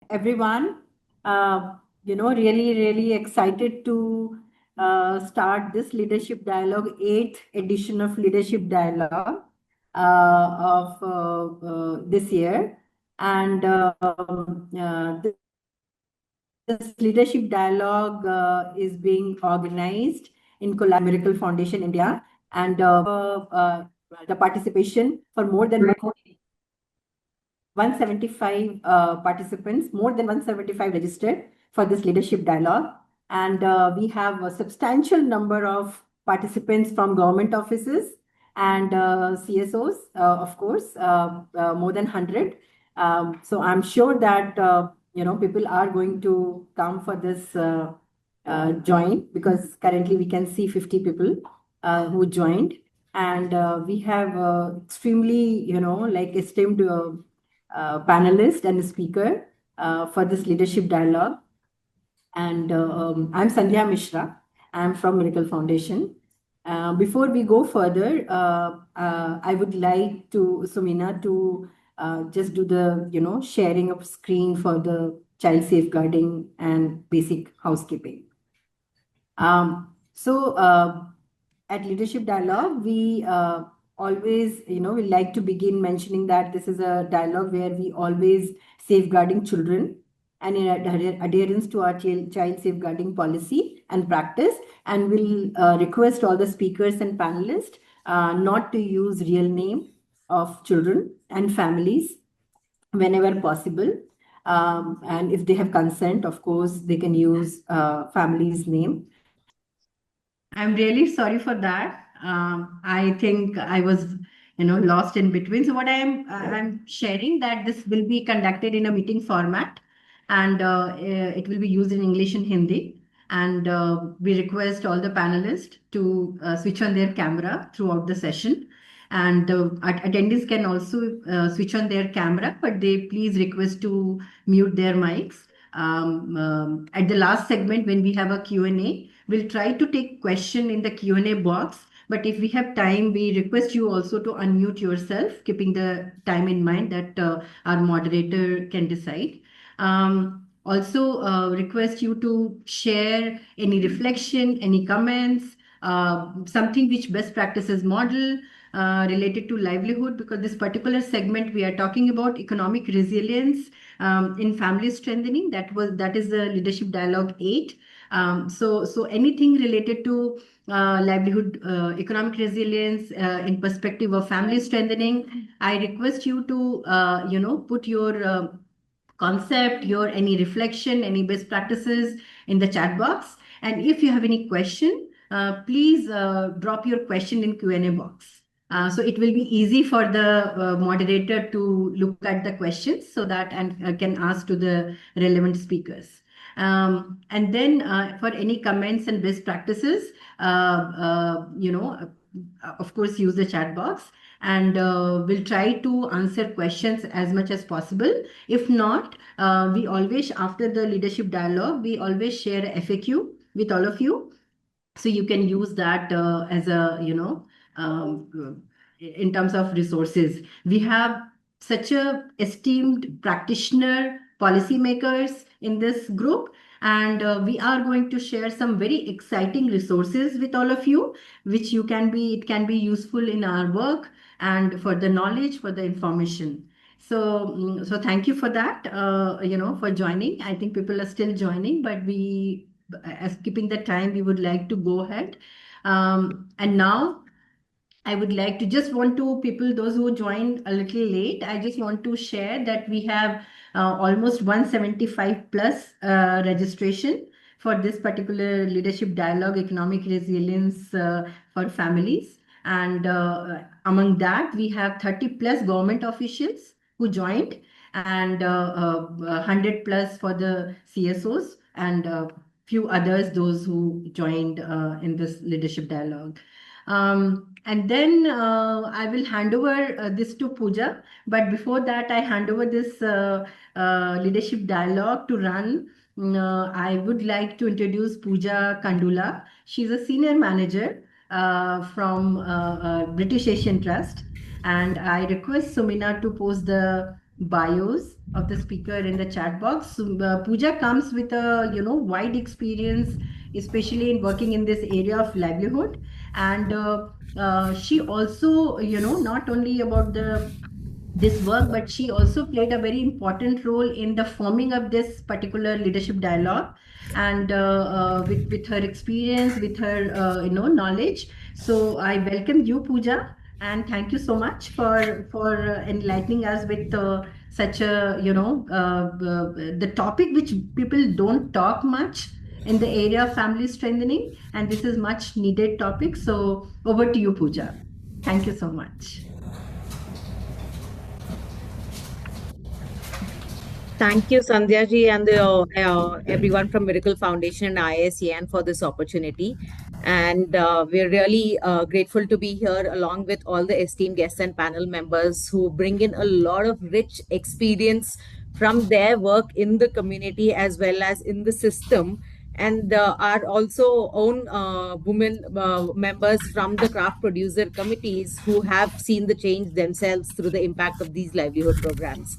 everyone. Really excited to start this Leadership Dialogue, 8th edition of Leadership Dialogue of this year. And this Leadership Dialogue is being organized in collaboration with Miracle Foundation India. And the participation for more than 175 participants, more than 175 registered for this leadership dialogue. And we have a substantial number of participants from government offices and CSOs, of course, more than 100. So I'm sure that, people are going to come for this join, because currently we can see 50 people who joined. And we have extremely, esteemed panelist and speaker for this leadership dialogue. And I'm Sandhya Mishra. I'm from Miracle Foundation. Before we go further, I would like to Sumina to just do the sharing of screen for the child safeguarding and basic housekeeping. At Leadership Dialogue, we always, we like to begin mentioning that this is a dialogue where we always safeguarding children and in adherence to our child safeguarding policy and practice. And we'll request all the speakers and panelists not to use real name of children and families whenever possible. And if they have consent, of course, they can use family's name. I'm really sorry for that. I think I was, lost in between. So what I'm sharing that this will be conducted in a meeting format, and it will be used in English and Hindi. And we request all the panelists to switch on their camera throughout the session. And attendees can also switch on their camera, but they please request to mute their mics. At the last segment, when we have a Q&A, we'll try to take question in the Q&A box. But if we have time, we request you also to unmute yourself, keeping the time in mind that our moderator can decide. Also, request you to share any reflection, any comments, something which best practices model related to livelihood, because this particular segment we are talking about economic resilience in family strengthening. That is the Leadership Dialogue 8. So anything related to livelihood, economic resilience in perspective of family strengthening, I request you to put your concept, your any reflection, any best practices in the chat box. And if you have any question, please drop your question in Q&A box. So it will be easy for the moderator to look at the questions so that and can ask to the relevant speakers. And then for any comments and best practices, of course, use the chat box, and we'll try to answer questions as much as possible. If not, we always, after the leadership dialogue, we always share a FAQ with all of you. So you can use that as a, in terms of resources. We have such a esteemed practitioner, policymakers in this group, and we are going to share some very exciting resources with all of you, which it can be useful in our work and for the knowledge, for the information. So thank you for that, for joining. I think people are still joining, but as keeping the time, we would like to go ahead. And now I would like to just want to people, those who joined a little late, I just want to share that we have almost 175 plus registration for this particular leadership dialogue, economic resilience for families. And among that, we have 30 plus government officials who joined, and 100 plus for the CSOs, and few others, those who joined in this leadership dialogue. And then I will hand over this to Pooja. But before that, I hand over this leadership dialogue to run. I would like to introduce Pooja Kandula. She's a senior manager from British Asian Trust. And I request Sumina to post the bios of the speaker in the chat box. So, Pooja comes with a wide experience, especially in working in this area of livelihood, and she also not only about the this work, but she also played a very important role in the forming of this particular leadership dialogue, and with her experience, with her knowledge. So I welcome you, Pooja, and thank you so much for enlightening us with such a the topic which people don't talk much in the area of family strengthening, and this is much needed topic. So over to you, Pooja. Thank you so much. Thank you, Sandhya ji, and everyone from Miracle Foundation and ISEN for this opportunity. And we're really grateful to be here along with all the esteemed guests and panel members who bring in a lot of rich experience from their work in the community as well as in the system, and are also own women members from the craft producer committees who have seen the change themselves through the impact of these livelihood programs.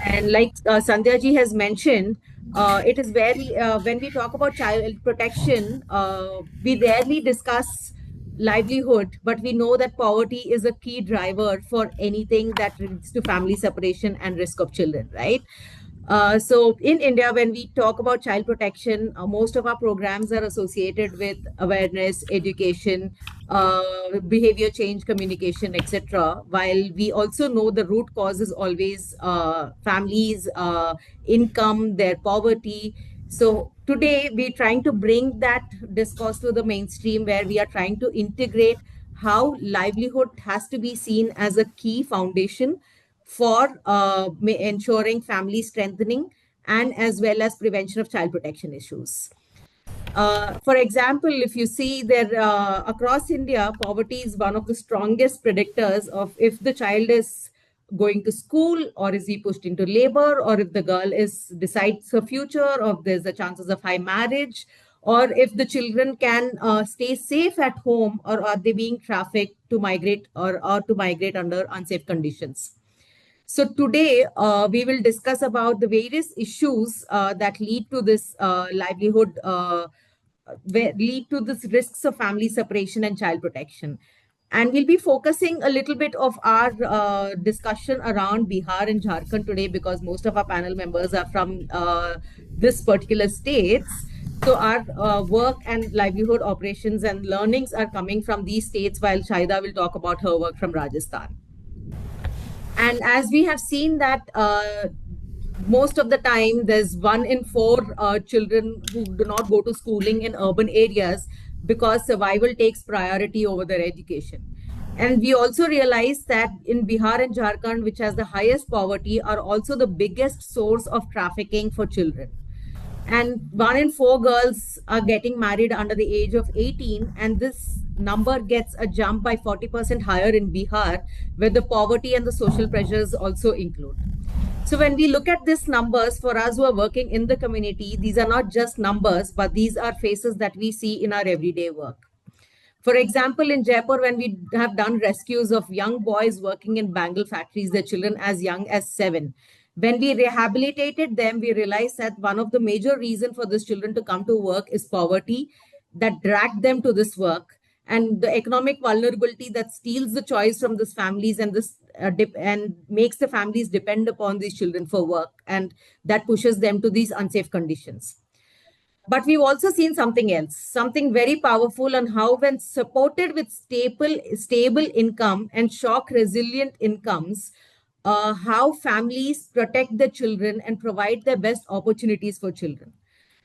And like Sandhya ji has mentioned, it is very, when we talk about child protection, we rarely discuss livelihood, but we know that poverty is a key driver for anything that leads to family separation and risk of children, right? So in India, when we talk about child protection, most of our programs are associated with awareness, education, behavior change, communication, etc. While we also know the root cause is always families, income, their poverty. So today we're trying to bring that discourse to the mainstream, where we are trying to integrate how livelihood has to be seen as a key foundation for ensuring family strengthening and as well as prevention of child protection issues. For example, if you see there across India, poverty is one of the strongest predictors of if the child is going to school or is he pushed into labor, or if the girl is decides her future, or if there's the chances of high marriage, or if the children can stay safe at home, or are they being trafficked to migrate, or to migrate under unsafe conditions. So today we will discuss about the various issues that lead to this livelihood, lead to this risks of family separation and child protection. And we'll be focusing a little bit of our discussion around Bihar and Jharkhand today, because most of our panel members are from this particular states. So our work and livelihood operations and learnings are coming from these states, while Shaida will talk about her work from Rajasthan. And as we have seen that most of the time there's 1 in 4 children who do not go to schooling in urban areas because survival takes priority over their education. And we also realize that in Bihar and Jharkhand, which has the highest poverty, are also the biggest source of trafficking for children. And 1 in 4 girls are getting married under the age of 18, and this number gets a jump by 40% higher in Bihar, where the poverty and the social pressures also include. So when we look at these numbers, for us who are working in the community, these are not just numbers, but these are faces that we see in our everyday work. For example, in Jaipur, when we have done rescues of young boys working in bangle factories, their children as young as 7, when we rehabilitated them, we realized that one of the major reasons for these children to come to work is poverty that dragged them to this work, and the economic vulnerability that steals the choice from these families, and this and makes the families depend upon these children for work, and that pushes them to these unsafe conditions. But we've also seen something else, something very powerful on how, when supported with stable income and shock resilient incomes, how families protect their children and provide their best opportunities for children.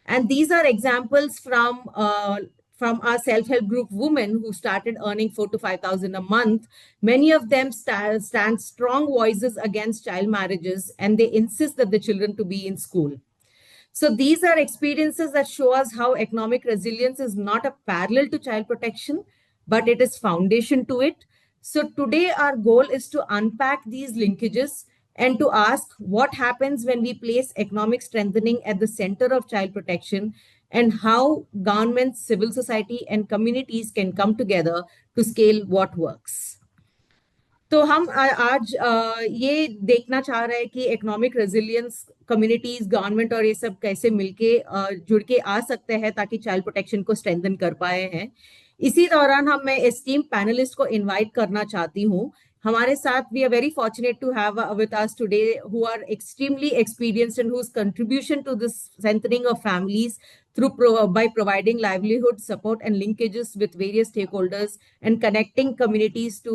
And these are examples from our self-help group women who started earning 4 to 5 thousand a month. Many of them stand strong voices against child marriages, and they insist that the children to be in school. So these are experiences that show us how economic resilience is not a parallel to child protection, but it is foundation to it. So today our goal is to unpack these linkages and to ask what happens when we place economic strengthening at the center of child protection, and how governments, civil society, and communities can come together to scale what works. तो हम आज ये देखना चाह रहे हैं कि economic resilience communities, government और ये सब कैसे मिलके जुड़ के आ सकते हैं ताकि चाइल्ड प्रोटेक्शन को स्ट्रेंथन कर पाए हैं। इसी दौरान हम मैं एस्टीम पैनलिस्ट को इनवाइट करना चाहती हूँ हमारे साथ। We are very fortunate to have with us today who are extremely experienced and whose contribution to this strengthening of families by providing livelihood support and linkages with various stakeholders and connecting communities to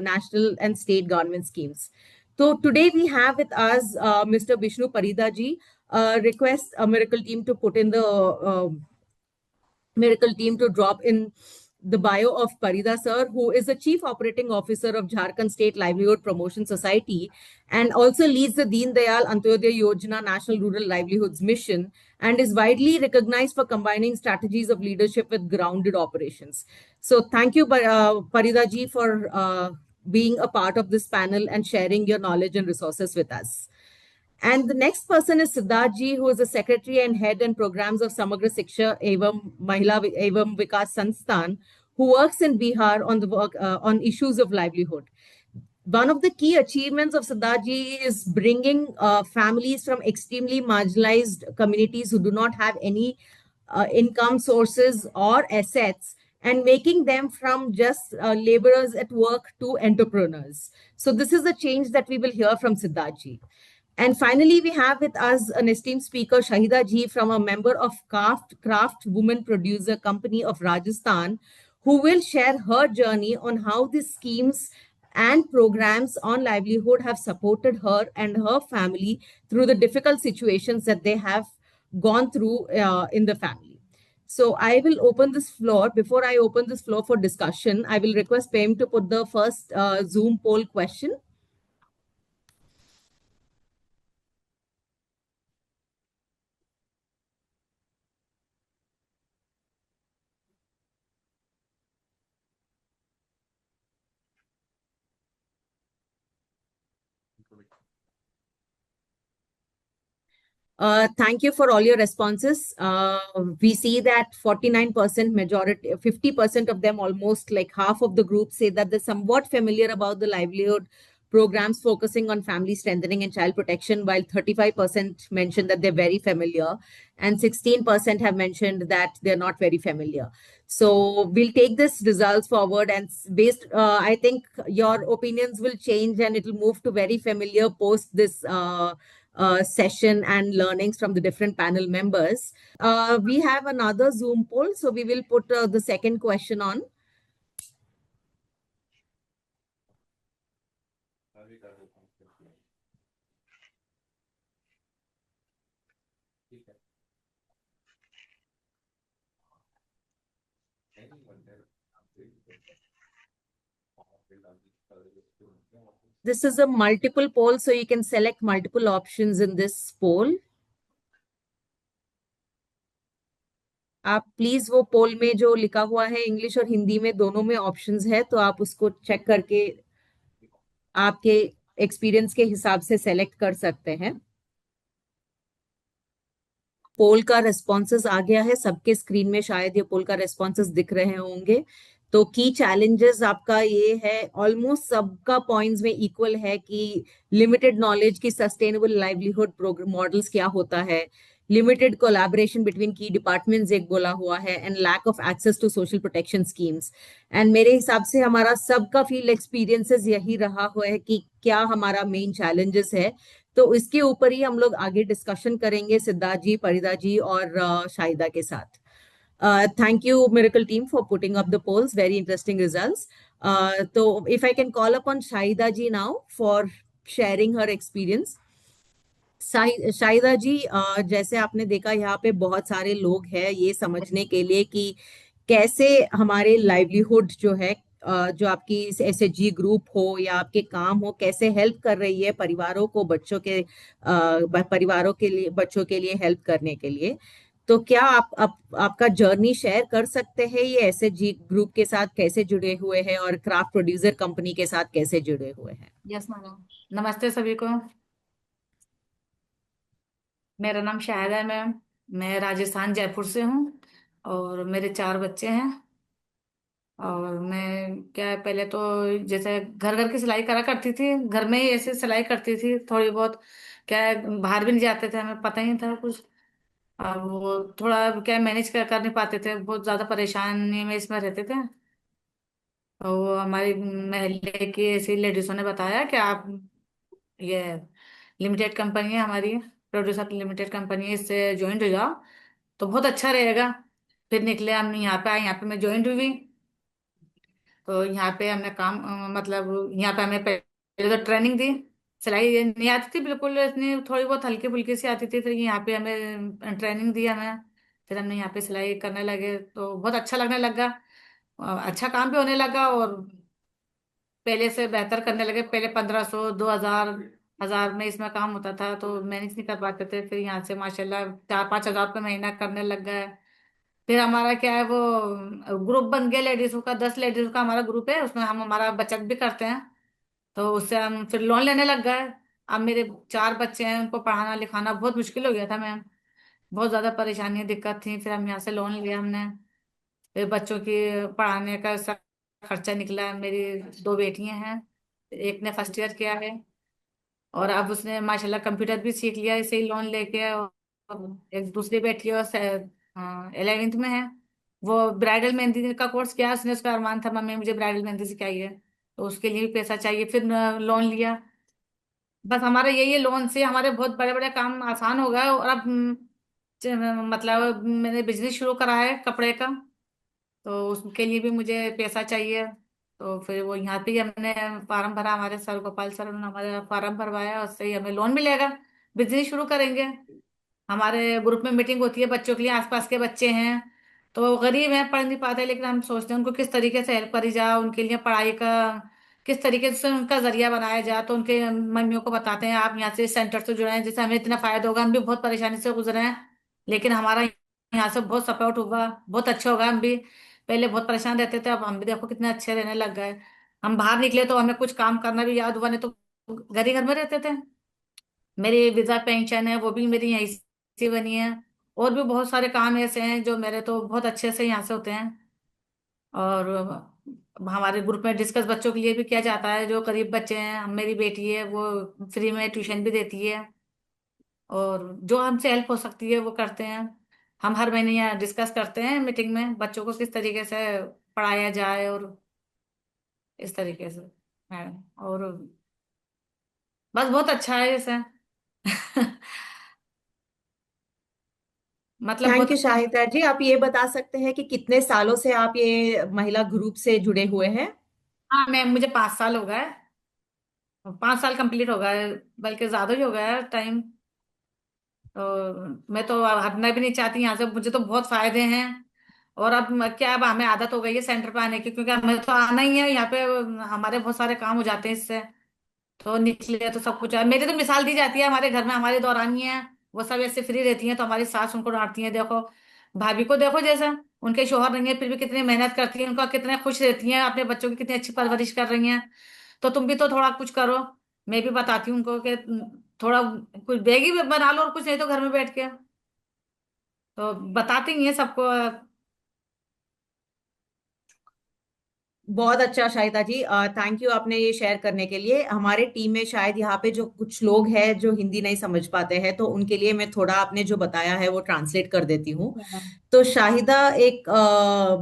national and state government schemes. So today we have with us Mr. Vishnu Parida ji. Request a miracle team to put in the miracle team to drop in the bio of Parida sir, who is the Chief Operating Officer of Jharkhand State Livelihood Promotion Society and also leads the Deen Dayal Antyodaya Yojana National Rural Livelihoods Mission and is widely recognized for combining strategies of leadership with grounded operations. So thank you, Parida ji, for being a part of this panel and sharing your knowledge and resources with us. And the next person is Siddharth ji, who is the secretary and head and programs of Samagra Shiksha Evam Mahila Evam Vikas Sansthan, who works in Bihar on the work on issues of livelihood. One of the key achievements of Siddharth ji is bringing families from extremely marginalized communities who do not have any income sources or assets and making them from just laborers at work to entrepreneurs. So this is the change that we will hear from Siddharth ji. And finally, we have with us an esteemed speaker, Shahida Ji, from a member of Craft Women Producer Company of Rajasthan, who will share her journey on how these schemes and programs on livelihood have supported her and her family through the difficult situations that they have gone through in the family. So I will open this floor. Before I open this floor for discussion, I will request Pem to put the first Zoom poll question. Thank you for all your responses. We see that 49% majority, 50% of them, almost like half of the group, say that they're somewhat familiar about the livelihood programs focusing on family strengthening and child protection, while 35% mentioned that they're very familiar, and 16% have mentioned that they're not very familiar. So we'll take this results forward, and based, I think your opinions will change and it will move to very familiar post this. Session and learnings from the different panel members. We have another Zoom poll, so we will put the second question on. This is a multiple poll, so you can select multiple options in this poll. आप please वो पोल में जो लिखा हुआ है English और हिंदी में दोनों में ऑप्शंस है, तो आप उसको चेक करके आपके एक्सपीरियंस के हिसाब से सेलेक्ट कर सकते हैं। पोल का रेस्पॉन्सेस आ गया है सबके स्क्रीन में, शायद ये पोल का रेस्पॉन्सेस दिख रहे होंगे। तो की चैलेंजेस आपका ये है, ऑलमोस्ट सबका पॉइंट्स में इक्वल है कि लिमिटेड नॉलेज की सस्टेनेबल लाइवलीहुड प्रोग्राम मॉडल्स क्या होता है, लिमिटेड कोलैबोरेशन बिटवीन की डिपार्टमेंट्स एक बोला हुआ है, and lack of access to social protection schemes. And मेरे हिसाब से हमारा सबका फील्ड एक्सपीरियंसेस यही रहा हुआ है कि क्या हमारा मेन चैलेंजेस है। तो इसके ऊपर ही हम लोग आगे डिस्कशन करेंगे सिद्धार्थ जी, परिदा जी और शाहिदा के साथ। Thank you, Miracle team, for putting up the polls. Very interesting results. So, if I can call upon Shahida ji now for sharing her experience. Shahida जी, जैसे आपने देखा यहाँ पे बहुत सारे लोग हैं ये समझने के लिए कि कैसे हमारे लाइवलीहुड जो है, जो आपकी एसएचजी ग्रुप हो या आपके काम हो, कैसे हेल्प कर रही है परिवारों को, बच्चों के परिवारों के लिए, बच्चों के लिए हेल्प करने के लिए। तो क्या आप आपका जर्नी शेयर कर सकते हैं, ये एसएचजी ग्रुप के साथ कैसे जुड़े हुए हैं और क्राफ्ट प्रोड्यूसर कंपनी के साथ कैसे जुड़े हुए हैं? यस मैडम, नमस्ते सभी को। मेरा नाम शाहिदा है मैम। मैं राजस्थान जयपुर से हूँ और मेरे 4 बच्चे हैं। और मैं क्या है, पहले तो जैसे घर घर की सिलाई करा करती थी, घर में ही ऐसे सिलाई करती थी थोड़ी बहुत। क्या है, बाहर भी नहीं जाते थे, हमें पता ही नहीं था कुछ। और वो थोड़ा क्या मैनेज कर नहीं पाते थे, बहुत ज्यादा परेशानी में इसमें रहते थे। और वो हमारी मोहल्ले की ऐसी लेडीजों ने बताया कि आप ये लिमिटेड कंपनी है हमारी, प्रोड्यूसर लिमिटेड कंपनी है, इससे ज्वाइन हो जाओ तो बहुत अच्छा रहेगा। फिर निकले हम यहाँ पे आए, यहाँ पे मैं ज्वाइन हुई। तो यहाँ पे हमने काम मतलब यहाँ पे हमें पहले तो ट्रेनिंग दी। सिलाई ये नहीं आती थी बिल्कुल, इतनी थोड़ी बहुत हल्की फुल्की सी आती थी। फिर यहाँ पे हमें ट्रेनिंग दी हमें। फिर हमने यहाँ पे सिलाई करने लगे तो बहुत अच्छा लगने लगा। अच्छा काम भी होने लगा और पहले से बेहतर करने लगे। पहले 1500 2000 हजार में इसमें काम होता था तो मैनेज नहीं कर पाते थे। फिर यहाँ से माशाल्लाह 4-5 हजार रुपये महीना करने लग गए। फिर हमारा क्या है वो ग्रुप बन गया लेडीजों का, 10 लेडीजों का हमारा ग्रुप है, उसमें हम हमारा बचत भी करते हैं। तो उससे हम फिर लोन लेने लग गए। अब मेरे 4 बच्चे हैं, उनको पढ़ाना लिखाना बहुत मुश्किल हो गया था मैम। बहुत ज्यादा परेशानी दिक्कत थी, फिर हम यहाँ से लोन लिया हमने। फिर बच्चों की पढ़ाने का सब खर्चा निकला। मेरी 2 बेटियां हैं, एक ने फर्स्ट ईयर किया है और अब उसने माशाल्लाह कंप्यूटर भी सीख लिया इसे ही लोन लेके। और एक दूसरी बेटी है, 11th में है। वो ब्राइडल मेहंदी का कोर्स किया उसने, उसका अरमान था मम्मी मुझे ब्राइडल मेहंदी सिखाइए, तो उसके लिए भी पैसा चाहिए। फिर लोन लिया। बस हमारा यही है, लोन से हमारे बहुत बड़े बड़े काम आसान हो गए। और अब मतलब मैंने बिजनेस शुरू करा है कपड़े का, तो उसके लिए भी मुझे पैसा चाहिए। तो फिर वो यहाँ पे ही हमने फार्म भरा, हमारे सर गोपाल सर ने हमारा फार्म भरवाया, उससे ही हमें लोन मिलेगा। बिजनेस शुरू करेंगे। हमारे ग्रुप में मीटिंग होती है बच्चों के लिए, आसपास के बच्चे हैं तो गरीब हैं, पढ़ नहीं पाते, लेकिन हम सोचते हैं उनको किस तरीके से हेल्प करी जाए, उनके लिए पढ़ाई का किस तरीके से उनका जरिया बनाया जाए। तो उनके मम्मियों को बताते हैं आप यहाँ से सेंटर से जुड़े हैं, जैसे हमें इतना फायदा होगा। हम भी बहुत परेशानी से गुजरे हैं, लेकिन हमारा यहाँ से बहुत सपोर्ट हुआ, बहुत अच्छा होगा। हम भी पहले बहुत परेशान रहते थे, अब हम भी देखो कितने अच्छे रहने लग गए। हम बाहर निकले तो हमें कुछ काम करना भी याद हुआ, नहीं तो घर ही घर में रहते थे। मेरी विधवा पेंशन है वो भी मेरी यहीं से बनी है। और भी बहुत सारे काम ऐसे हैं जो मेरे तो बहुत अच्छे से यहाँ से होते हैं। और हमारे ग्रुप में डिस्कस बच्चों के लिए भी किया जाता है, जो गरीब बच्चे हैं। मेरी बेटी है वो फ्री में ट्यूशन भी देती है, और जो हमसे हेल्प हो सकती है वो करते हैं। हम हर महीने यहाँ डिस्कस करते हैं मीटिंग में बच्चों को किस तरीके से पढ़ाया जाए, और इस तरीके से है। और बस बहुत अच्छा है जैसे मतलब थैंक बहुत। यू शाहिदा जी। आप ये बता सकते हैं कि कितने सालों से आप ये महिला ग्रुप से जुड़े हुए हैं? हाँ मैम, मुझे 5 साल हो गए। 5 साल कंप्लीट हो गए, बल्कि ज्यादा ही हो गया है टाइम। तो मैं तो अब हटना भी नहीं चाहती यहाँ से, मुझे तो बहुत फायदे हैं। और अब क्या, अब हमें आदत हो गई है सेंटर पे आने की, क्योंकि हमें तो आना ही है यहाँ पे। हमारे बहुत सारे काम हो जाते हैं इससे। तो निकले तो सब कुछ है। मेरी तो मिसाल दी जाती है हमारे घर में, हमारी दौरानी है वो सब ऐसे फ्री रहती हैं, तो हमारी सास उनको डांटती है। देखो भाभी को देखो, जैसा उनके शोहर नहीं है फिर भी कितनी मेहनत करती है, उनका कितने खुश रहती हैं, अपने बच्चों की कितनी अच्छी परवरिश कर रही हैं। तो तुम भी तो थोड़ा कुछ करो। मैं भी बताती हूँ उनको कि थोड़ा कुछ बैग ही बना लो, और कुछ नहीं तो घर में बैठ के। तो बताती ही है सबको। बहुत अच्छा शाहिदा जी, थैंक यू आपने ये शेयर करने के लिए। हमारे टीम में शायद यहाँ पे जो कुछ लोग हैं जो हिंदी नहीं समझ पाते हैं, तो उनके लिए मैं थोड़ा आपने जो बताया है वो ट्रांसलेट कर देती हूँ। तो शाहिदा एक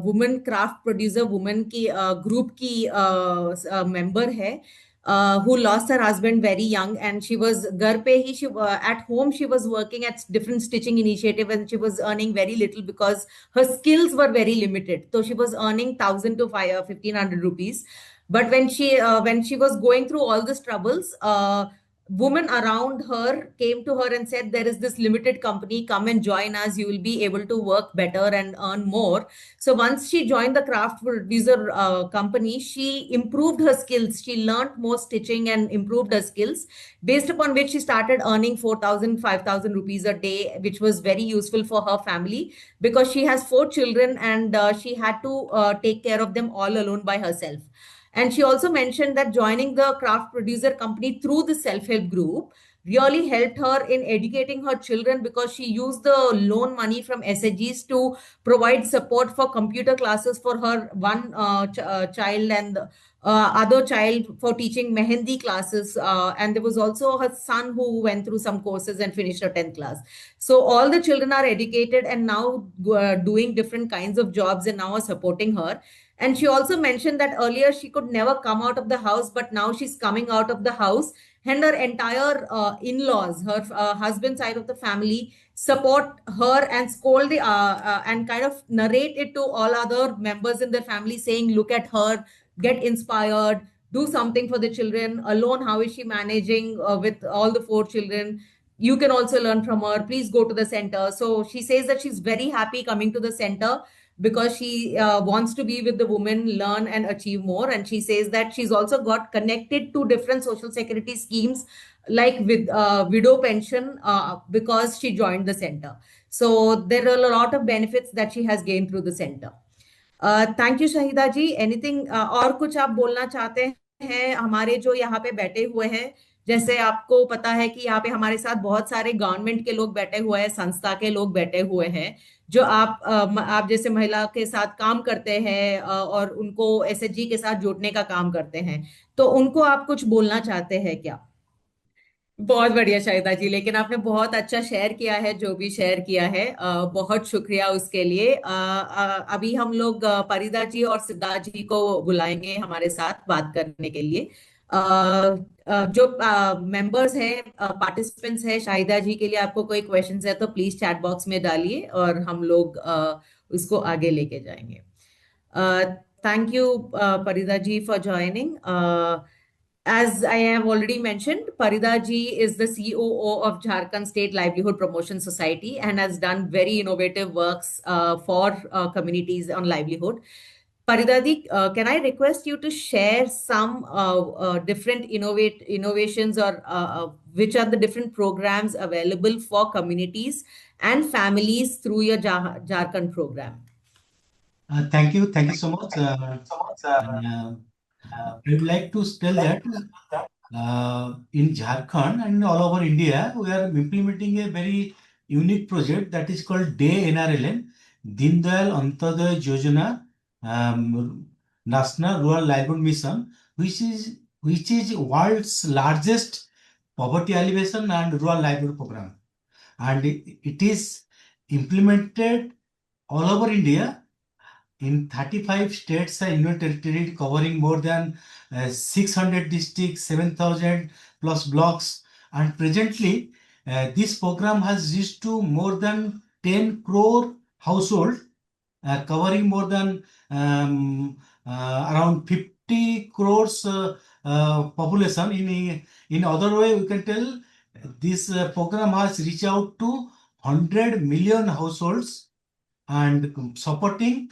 वुमेन क्राफ्ट प्रोड्यूसर वुमेन की ग्रुप की मेंबर है, who lost her husband very young, and she was घर पे ही, she at home she was working at different stitching initiative, and she was earning very little because her skills were very limited. So she was earning 1,000 to 1,500 rupees. But when she was going through all these troubles, women around her came to her and said, there is this limited company, come and join us, you will be able to work better and earn more. So once she joined the craft producer company, she improved her skills. She learned more stitching and improved her skills, based upon which she started earning 4,000, 5,000 rupees a day, which was very useful for her family because she has 4 children, and she had to take care of them all alone by herself. And she also mentioned that joining the craft producer company through the self-help group, really helped her in educating her children, because she used the loan money from SHGs to provide support for computer classes for her one child, and other child for teaching mehendi classes. And there was also her son who went through some courses and finished her 10th class. So all the children are educated and now doing different kinds of jobs and now are supporting her. And she also mentioned that earlier she could never come out of the house, but now she's coming out of the house, and her entire in-laws, her husband side of the family, support her and scold and kind of narrate it to all other members in their family, saying, look at her, get inspired, do something for the children. Alone, how is she managing with all the 4 children? You can also learn from her. Please go to the center. So she says that she's very happy coming to the center because she wants to be with the women, learn and achieve more. And she says that she's also got connected to different social security schemes, like with widow pension, because she joined the center. So there are a lot of benefits that she has gained through the center. Thank you Shahida ji. Anything और कुछ आप बोलना चाहते हैं? हमारे जो यहाँ पे बैठे हुए हैं, जैसे आपको पता है कि यहाँ पे हमारे साथ बहुत सारे गवर्नमेंट के लोग बैठे हुए हैं, संस्था के लोग बैठे हुए हैं, जो आप जैसे महिला के साथ काम करते हैं और उनको एसएचजी के साथ जोड़ने का काम करते हैं, तो उनको आप कुछ बोलना चाहते हैं क्या? बहुत बढ़िया शाहिदा जी, लेकिन आपने बहुत अच्छा शेयर किया है, जो भी शेयर किया है, बहुत शुक्रिया उसके लिए. अभी हम लोग परिदा जी और सिद्धार्थ जी को बुलाएंगे हमारे साथ बात करने के लिए. जो मेंबर्स हैं, पार्टिसिपेंट्स हैं, शाहिदा जी के लिए आपको कोई क्वेश्चंस है तो प्लीज चैट बॉक्स में डालिए और हम लोग उसको आगे लेके जाएंगे. Thank you, Parida ji, for joining. As I have already mentioned, Parida ji is the COO of Jharkhand State Livelihood Promotion Society and has done very innovative works for communities on livelihood. Parida ji, can I request you to share some different innovations or which are the different programs available for communities and families through your Jharkhand program? Thank you so much. I would like to tell that in Jharkhand and all over India, we are implementing a very unique project that is called DAY NRLM, Deen Dayal Antyodaya Yojana, National Rural Livelihood Mission, which is world's largest poverty alleviation and rural livelihood program, and it is implemented all over India in 35 states and union territory, covering more than 600 districts, 7,000 plus blocks. And presently, this program has reached to more than 10 crore households, covering more than around 50 crores population. In other way, we can tell this program has reached out to 100 million households and supporting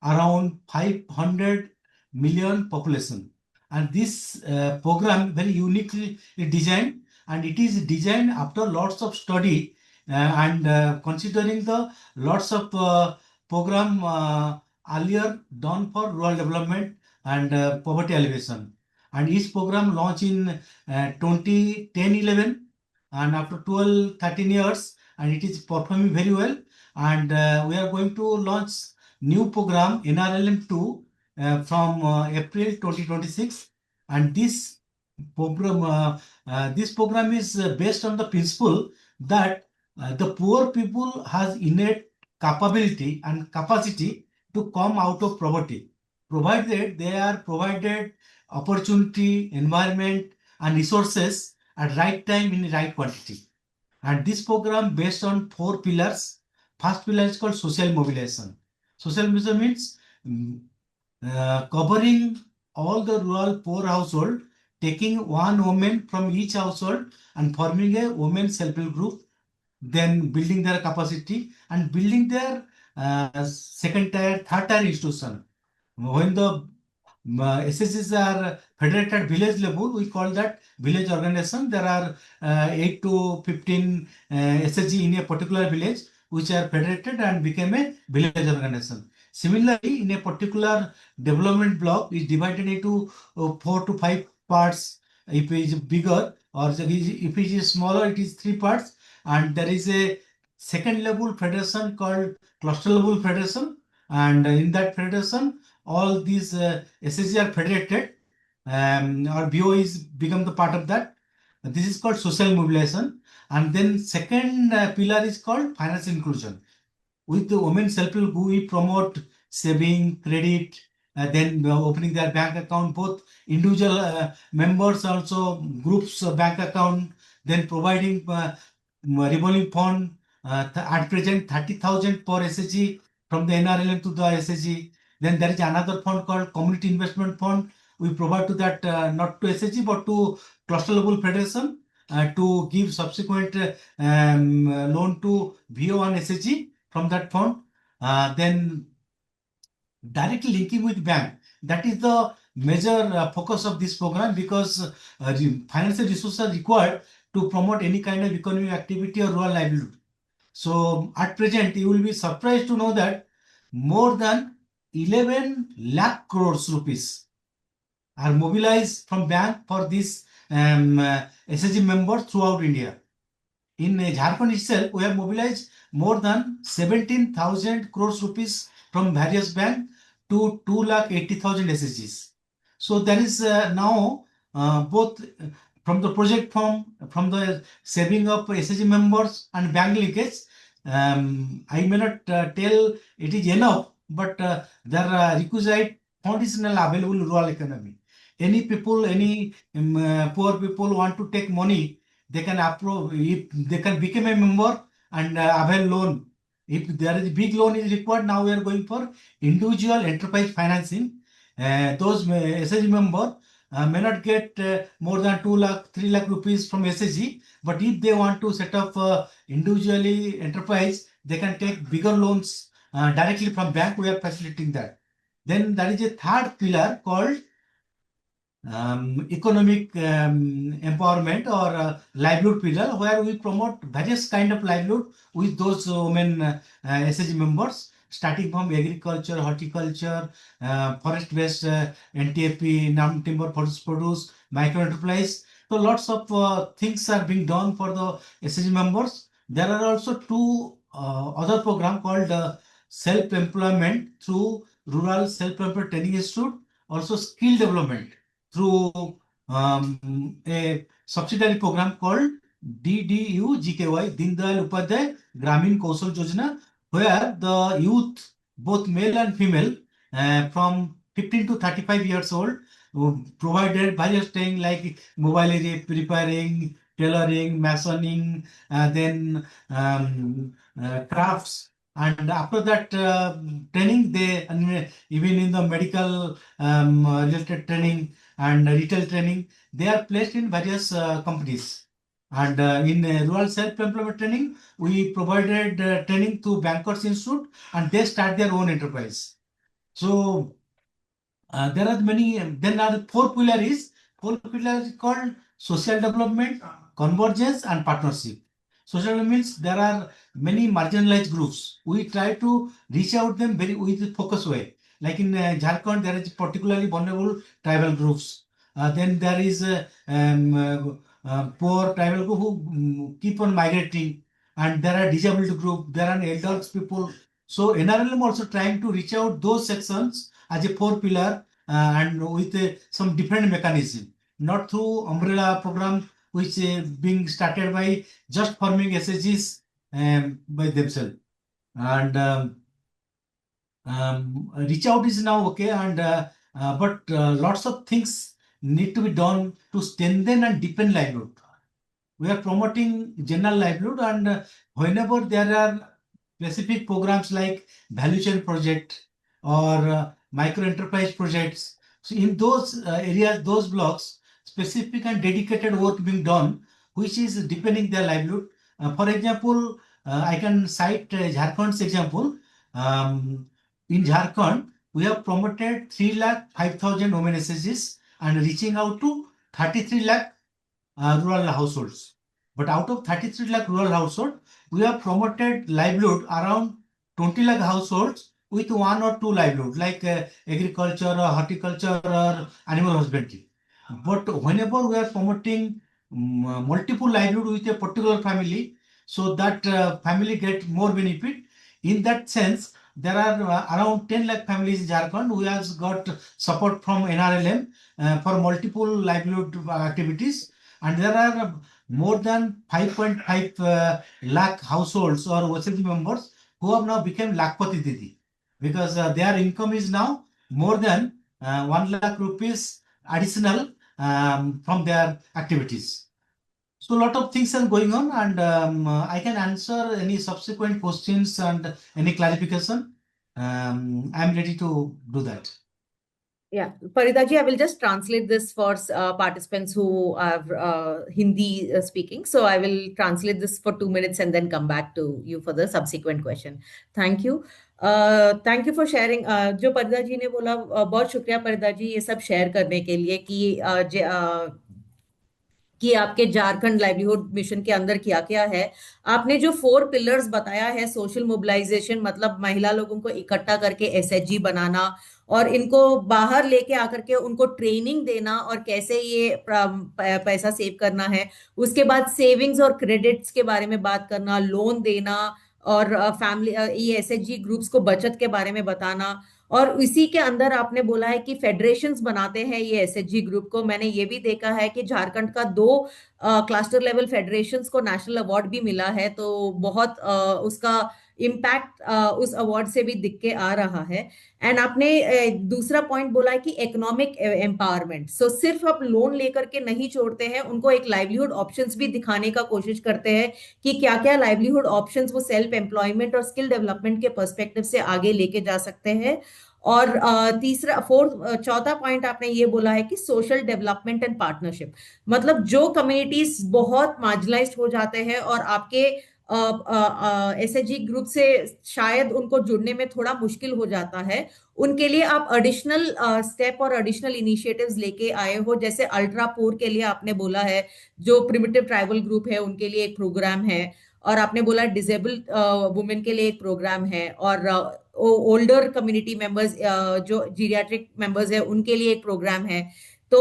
around 500 million population. And this program very uniquely designed, and it is designed after lots of study and considering the lots of program earlier done for rural development and poverty alleviation. And each program launched in 2010-11, and after 12-13 years, and it is performing very well. And we are going to launch new program NRLM2 from April 2026, and this program is based on the principle that the poor people has innate capability and capacity to come out of poverty, provided they are provided opportunity, environment and resources at right time in the right quantity. And this program based on 4 pillars. First pillar is called social mobilization. Social mobilization means covering all the rural poor household, taking one woman from each household and forming a women self-help group, then building their capacity and building their second tier, third tier institution. When the SSGs are federated at village level, we call that village organization. There are 8 to 15 SSG in a particular village, which are federated and became a village organization. Similarly, in a particular development block is divided into 4 to 5 parts if it is bigger, or if it is smaller, it is 3 parts. And there is a second level federation called cluster level federation. And in that federation, all these SSG are federated. Or BO is become the part of that. This is called social mobilization. And then second pillar is called financial inclusion. With the women self-help, we promote saving, credit, then opening their bank account, both individual members, also groups bank account, then providing revolving fund, at present 30,000 per SHG from the NRLM to the SHG. Then there is another fund called Community Investment Fund. We provide to that, not to SHG, but to cluster level federation to give subsequent loan to VO and SHG from that fund. Then directly linking with bank. That is the major focus of this program, because financial resources are required to promote any kind of economic activity or rural livelihood. So at present, you will be surprised to know that more than 11 lakh crores rupees are mobilized from bank for this SHG members throughout India. In Jharkhand itself, we have mobilized more than 17,000 crores rupees from various banks to 2,80,000 SHGs. So there is now both from the project from the saving of SHG members and bank linkage. I may not tell it is enough, but there are requisite foundational available in rural economy. Any people, any poor people want to take money, they can approve, if they can become a member and avail loan. If there is a big loan is required, now we are going for individual enterprise financing. Those SHG member may not get more than 2 lakh, 3 lakh rupees from SHG, but if they want to set up individually enterprise, they can take bigger loans directly from bank. We are facilitating that. Then there is a third pillar called economic empowerment or livelihood pillar, where we promote various kind of livelihood with those women SHG members, starting from agriculture, horticulture, forest-based NTFP, non-timber forest produce, micro enterprise. So lots of things are being done for the SHG members. There are also two other program called self-employment through Rural Self-Employed Training Institute, also skill development through a subsidiary program called DDU-GKY, Deen Dayal Upadhyay Gramin Kaushal Yojana, where the youth, both male and female, from 15 to 35 years old, provided various training like mobile repairing, tailoring, masoning, then crafts. And after that training, they even in the medical related training and retail training, they are placed in various companies. And in rural self-employment training, we provided training to Bankers Institute, and they start their own enterprise. So there are many. Then are four pillars called social development, convergence, and partnership. Social means there are many marginalized groups. We try to reach out them very with a focus way. Like in Jharkhand, there is particularly vulnerable tribal groups. Then there is poor tribal group who keep on migrating, and there are disabled group. There are elders people. So NRLM also trying to reach out those sections as a four pillar and with some different mechanism, not through umbrella program which being started by just forming SHGs by themselves. And reach out is now okay, and but lots of things need to be done to strengthen and deepen livelihood. We are promoting general livelihood, and whenever there are specific programs like value chain project or micro enterprise projects, so in those areas, those blocks, specific and dedicated work being done, which is deepening their livelihood. For example, I can cite Jharkhand's example. In Jharkhand, we have promoted 3,05,000 women SHGs and reaching out to 33 lakh rural households. But out of 33 lakh rural households, we have promoted livelihood around 20 lakh households with one or two livelihood, like agriculture or horticulture or animal husbandry. But whenever we are promoting multiple livelihood with a particular family, so that family get more benefit. In that sense, there are around 10 lakh families in Jharkhand who has got support from NRLM for multiple livelihood activities, and there are more than 5.5 lakh households or OSD members who have now become Lakpati Didi, because their income is now more than 1 lakh rupees additional from their activities. So a lot of things are going on, and I can answer any subsequent questions and any clarification. I'm ready to do that. Yeah, Farida ji, I will just translate this for participants who are Hindi speaking. So I will translate this for 2 minutes and then come back to you for the subsequent question. Thank you. Thank you for sharing. जो परिदा जी ने बोला, बहुत शुक्रिया परिदा जी ये सब share करने के लिए कि आपके झारखंड लाइवलीहुड मिशन के अंदर क्या क्या है। आपने जो 4 पिलर्स बताया है, सोशल मोबिलाइजेशन मतलब महिला लोगों को इकट्ठा करके एसएचजी बनाना और इनको बाहर लेके आकर के उनको ट्रेनिंग देना और कैसे ये पैसा सेव करना है। उसके बाद सेविंग्स और क्रेडिट्स के बारे में बात करना, लोन देना और फैमिली ये एसएचजी ग्रुप्स को बचत के बारे में बताना। और इसी के अंदर आपने बोला है कि फेडरेशंस बनाते हैं ये एसएचजी ग्रुप को। मैंने ये भी देखा है कि झारखंड का 2 क्लस्टर लेवल फेडरेशंस को नेशनल अवार्ड भी मिला है, तो बहुत उसका इम्पैक्ट उस अवार्ड से भी दिख के आ रहा है। एंड आपने दूसरा पॉइंट बोला है कि इकोनॉमिक एम्पावरमेंट। सो सिर्फ आप लोन लेकर के नहीं छोड़ते हैं, उनको एक लाइवलीहुड ऑप्शंस भी दिखाने का कोशिश करते हैं कि क्या क्या लाइवलीहुड ऑप्शंस वो सेल्फ एम्प्लॉयमेंट और स्किल डेवलपमेंट के पर्सपेक्टिव से आगे लेके जा सकते हैं। और चौथा पॉइंट आपने ये बोला है कि सोशल डेवलपमेंट एंड पार्टनरशिप, मतलब जो कम्युनिटीज बहुत मार्जिनलाइज्ड हो जाते हैं और आपके एसएचजी ग्रुप से शायद उनको जुड़ने में थोड़ा मुश्किल हो जाता है, उनके लिए आप एडिशनल स्टेप और एडिशनल इनिशिएटिव्स लेके आए हो। जैसे अल्ट्रा पुअर के लिए आपने बोला है, जो प्रिमिटिव ट्राइबल ग्रुप है उनके लिए एक प्रोग्राम है, और आपने बोला डिसेबल्ड वुमेन के लिए एक प्रोग्राम है, और ओल्डर कम्युनिटी मेंबर्स जो जीरियाट्रिक मेंबर्स है उनके लिए एक प्रोग्राम है। तो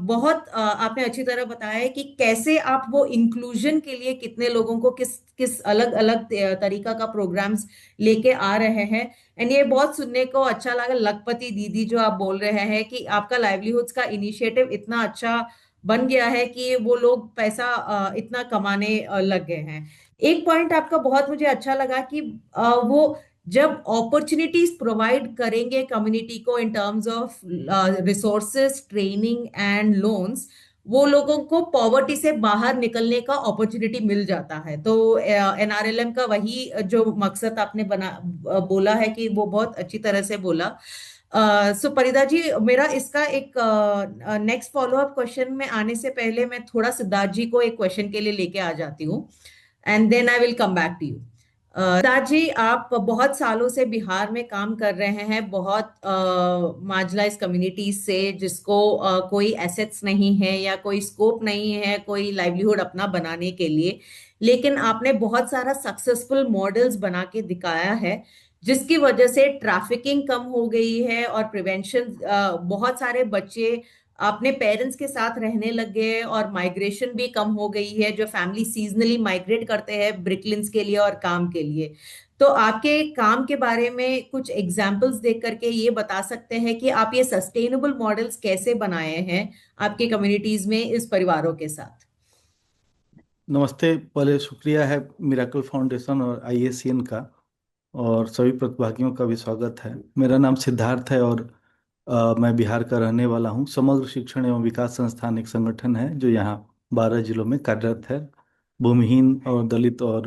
बहुत आपने अच्छी तरह बताया है कि कैसे आप वो इंक्लूजन के लिए कितने लोगों को किस किस अलग अलग तरीका का प्रोग्राम्स लेके आ रहे हैं। एंड ये बहुत सुनने को अच्छा लगा, लखपति दीदी जो आप बोल रहे हैं कि आपका लाइवलीहुड्स का इनिशिएटिव इतना अच्छा बन गया है कि वो लोग पैसा इतना कमाने लग गए हैं। एक पॉइंट आपका बहुत मुझे अच्छा लगा कि वो जब अपॉर्चुनिटीज प्रोवाइड करेंगे कम्युनिटी को in terms of resources, training and loans, वो लोगों को पॉवर्टी से बाहर निकलने का अपॉर्चुनिटी मिल जाता है। तो एनआरएलएम का वही जो मकसद आपने बोला है कि वो बहुत अच्छी तरह से बोला। सो परिदा जी, मेरा इसका एक नेक्स्ट फॉलोअप क्वेश्चन में आने से पहले मैं थोड़ा सिद्धार्थ जी को एक क्वेश्चन के लिए लेके आ जाती हूँ, and then I will come back to you. Siddharth ji, आप बहुत सालों से बिहार में काम कर रहे हैं, बहुत मार्जिनलाइज कम्युनिटीज से जिसको कोई एसेट्स नहीं है या कोई स्कोप नहीं है कोई लाइवलीहुड अपना बनाने के लिए, लेकिन आपने बहुत सारा सक्सेसफुल मॉडल्स बना के दिखाया है जिसकी वजह से ट्रैफिकिंग कम हो गई है और प्रिवेंशन, बहुत सारे बच्चे अपने पेरेंट्स के साथ रहने लग गए और माइग्रेशन भी कम हो गई है, जो फैमिली सीजनली माइग्रेट करते हैं ब्रिकलिन्स के लिए और काम के लिए। तो आपके काम के बारे में कुछ एग्जाम्पल्स देख करके ये बता सकते हैं कि आप ये सस्टेनेबल मॉडल्स कैसे बनाए हैं आपके कम्युनिटीज में इस परिवारों के साथ। नमस्ते। पहले शुक्रिया है मिराकल फाउंडेशन और आईएससीएन का, और सभी प्रतिभागियों का भी स्वागत है। मेरा नाम सिद्धार्थ है और मैं बिहार का रहने वाला हूँ। समग्र शिक्षण एवं विकास संस्थान एक संगठन है जो यहाँ 12 जिलों में कार्यरत है, भूमिहीन और दलित और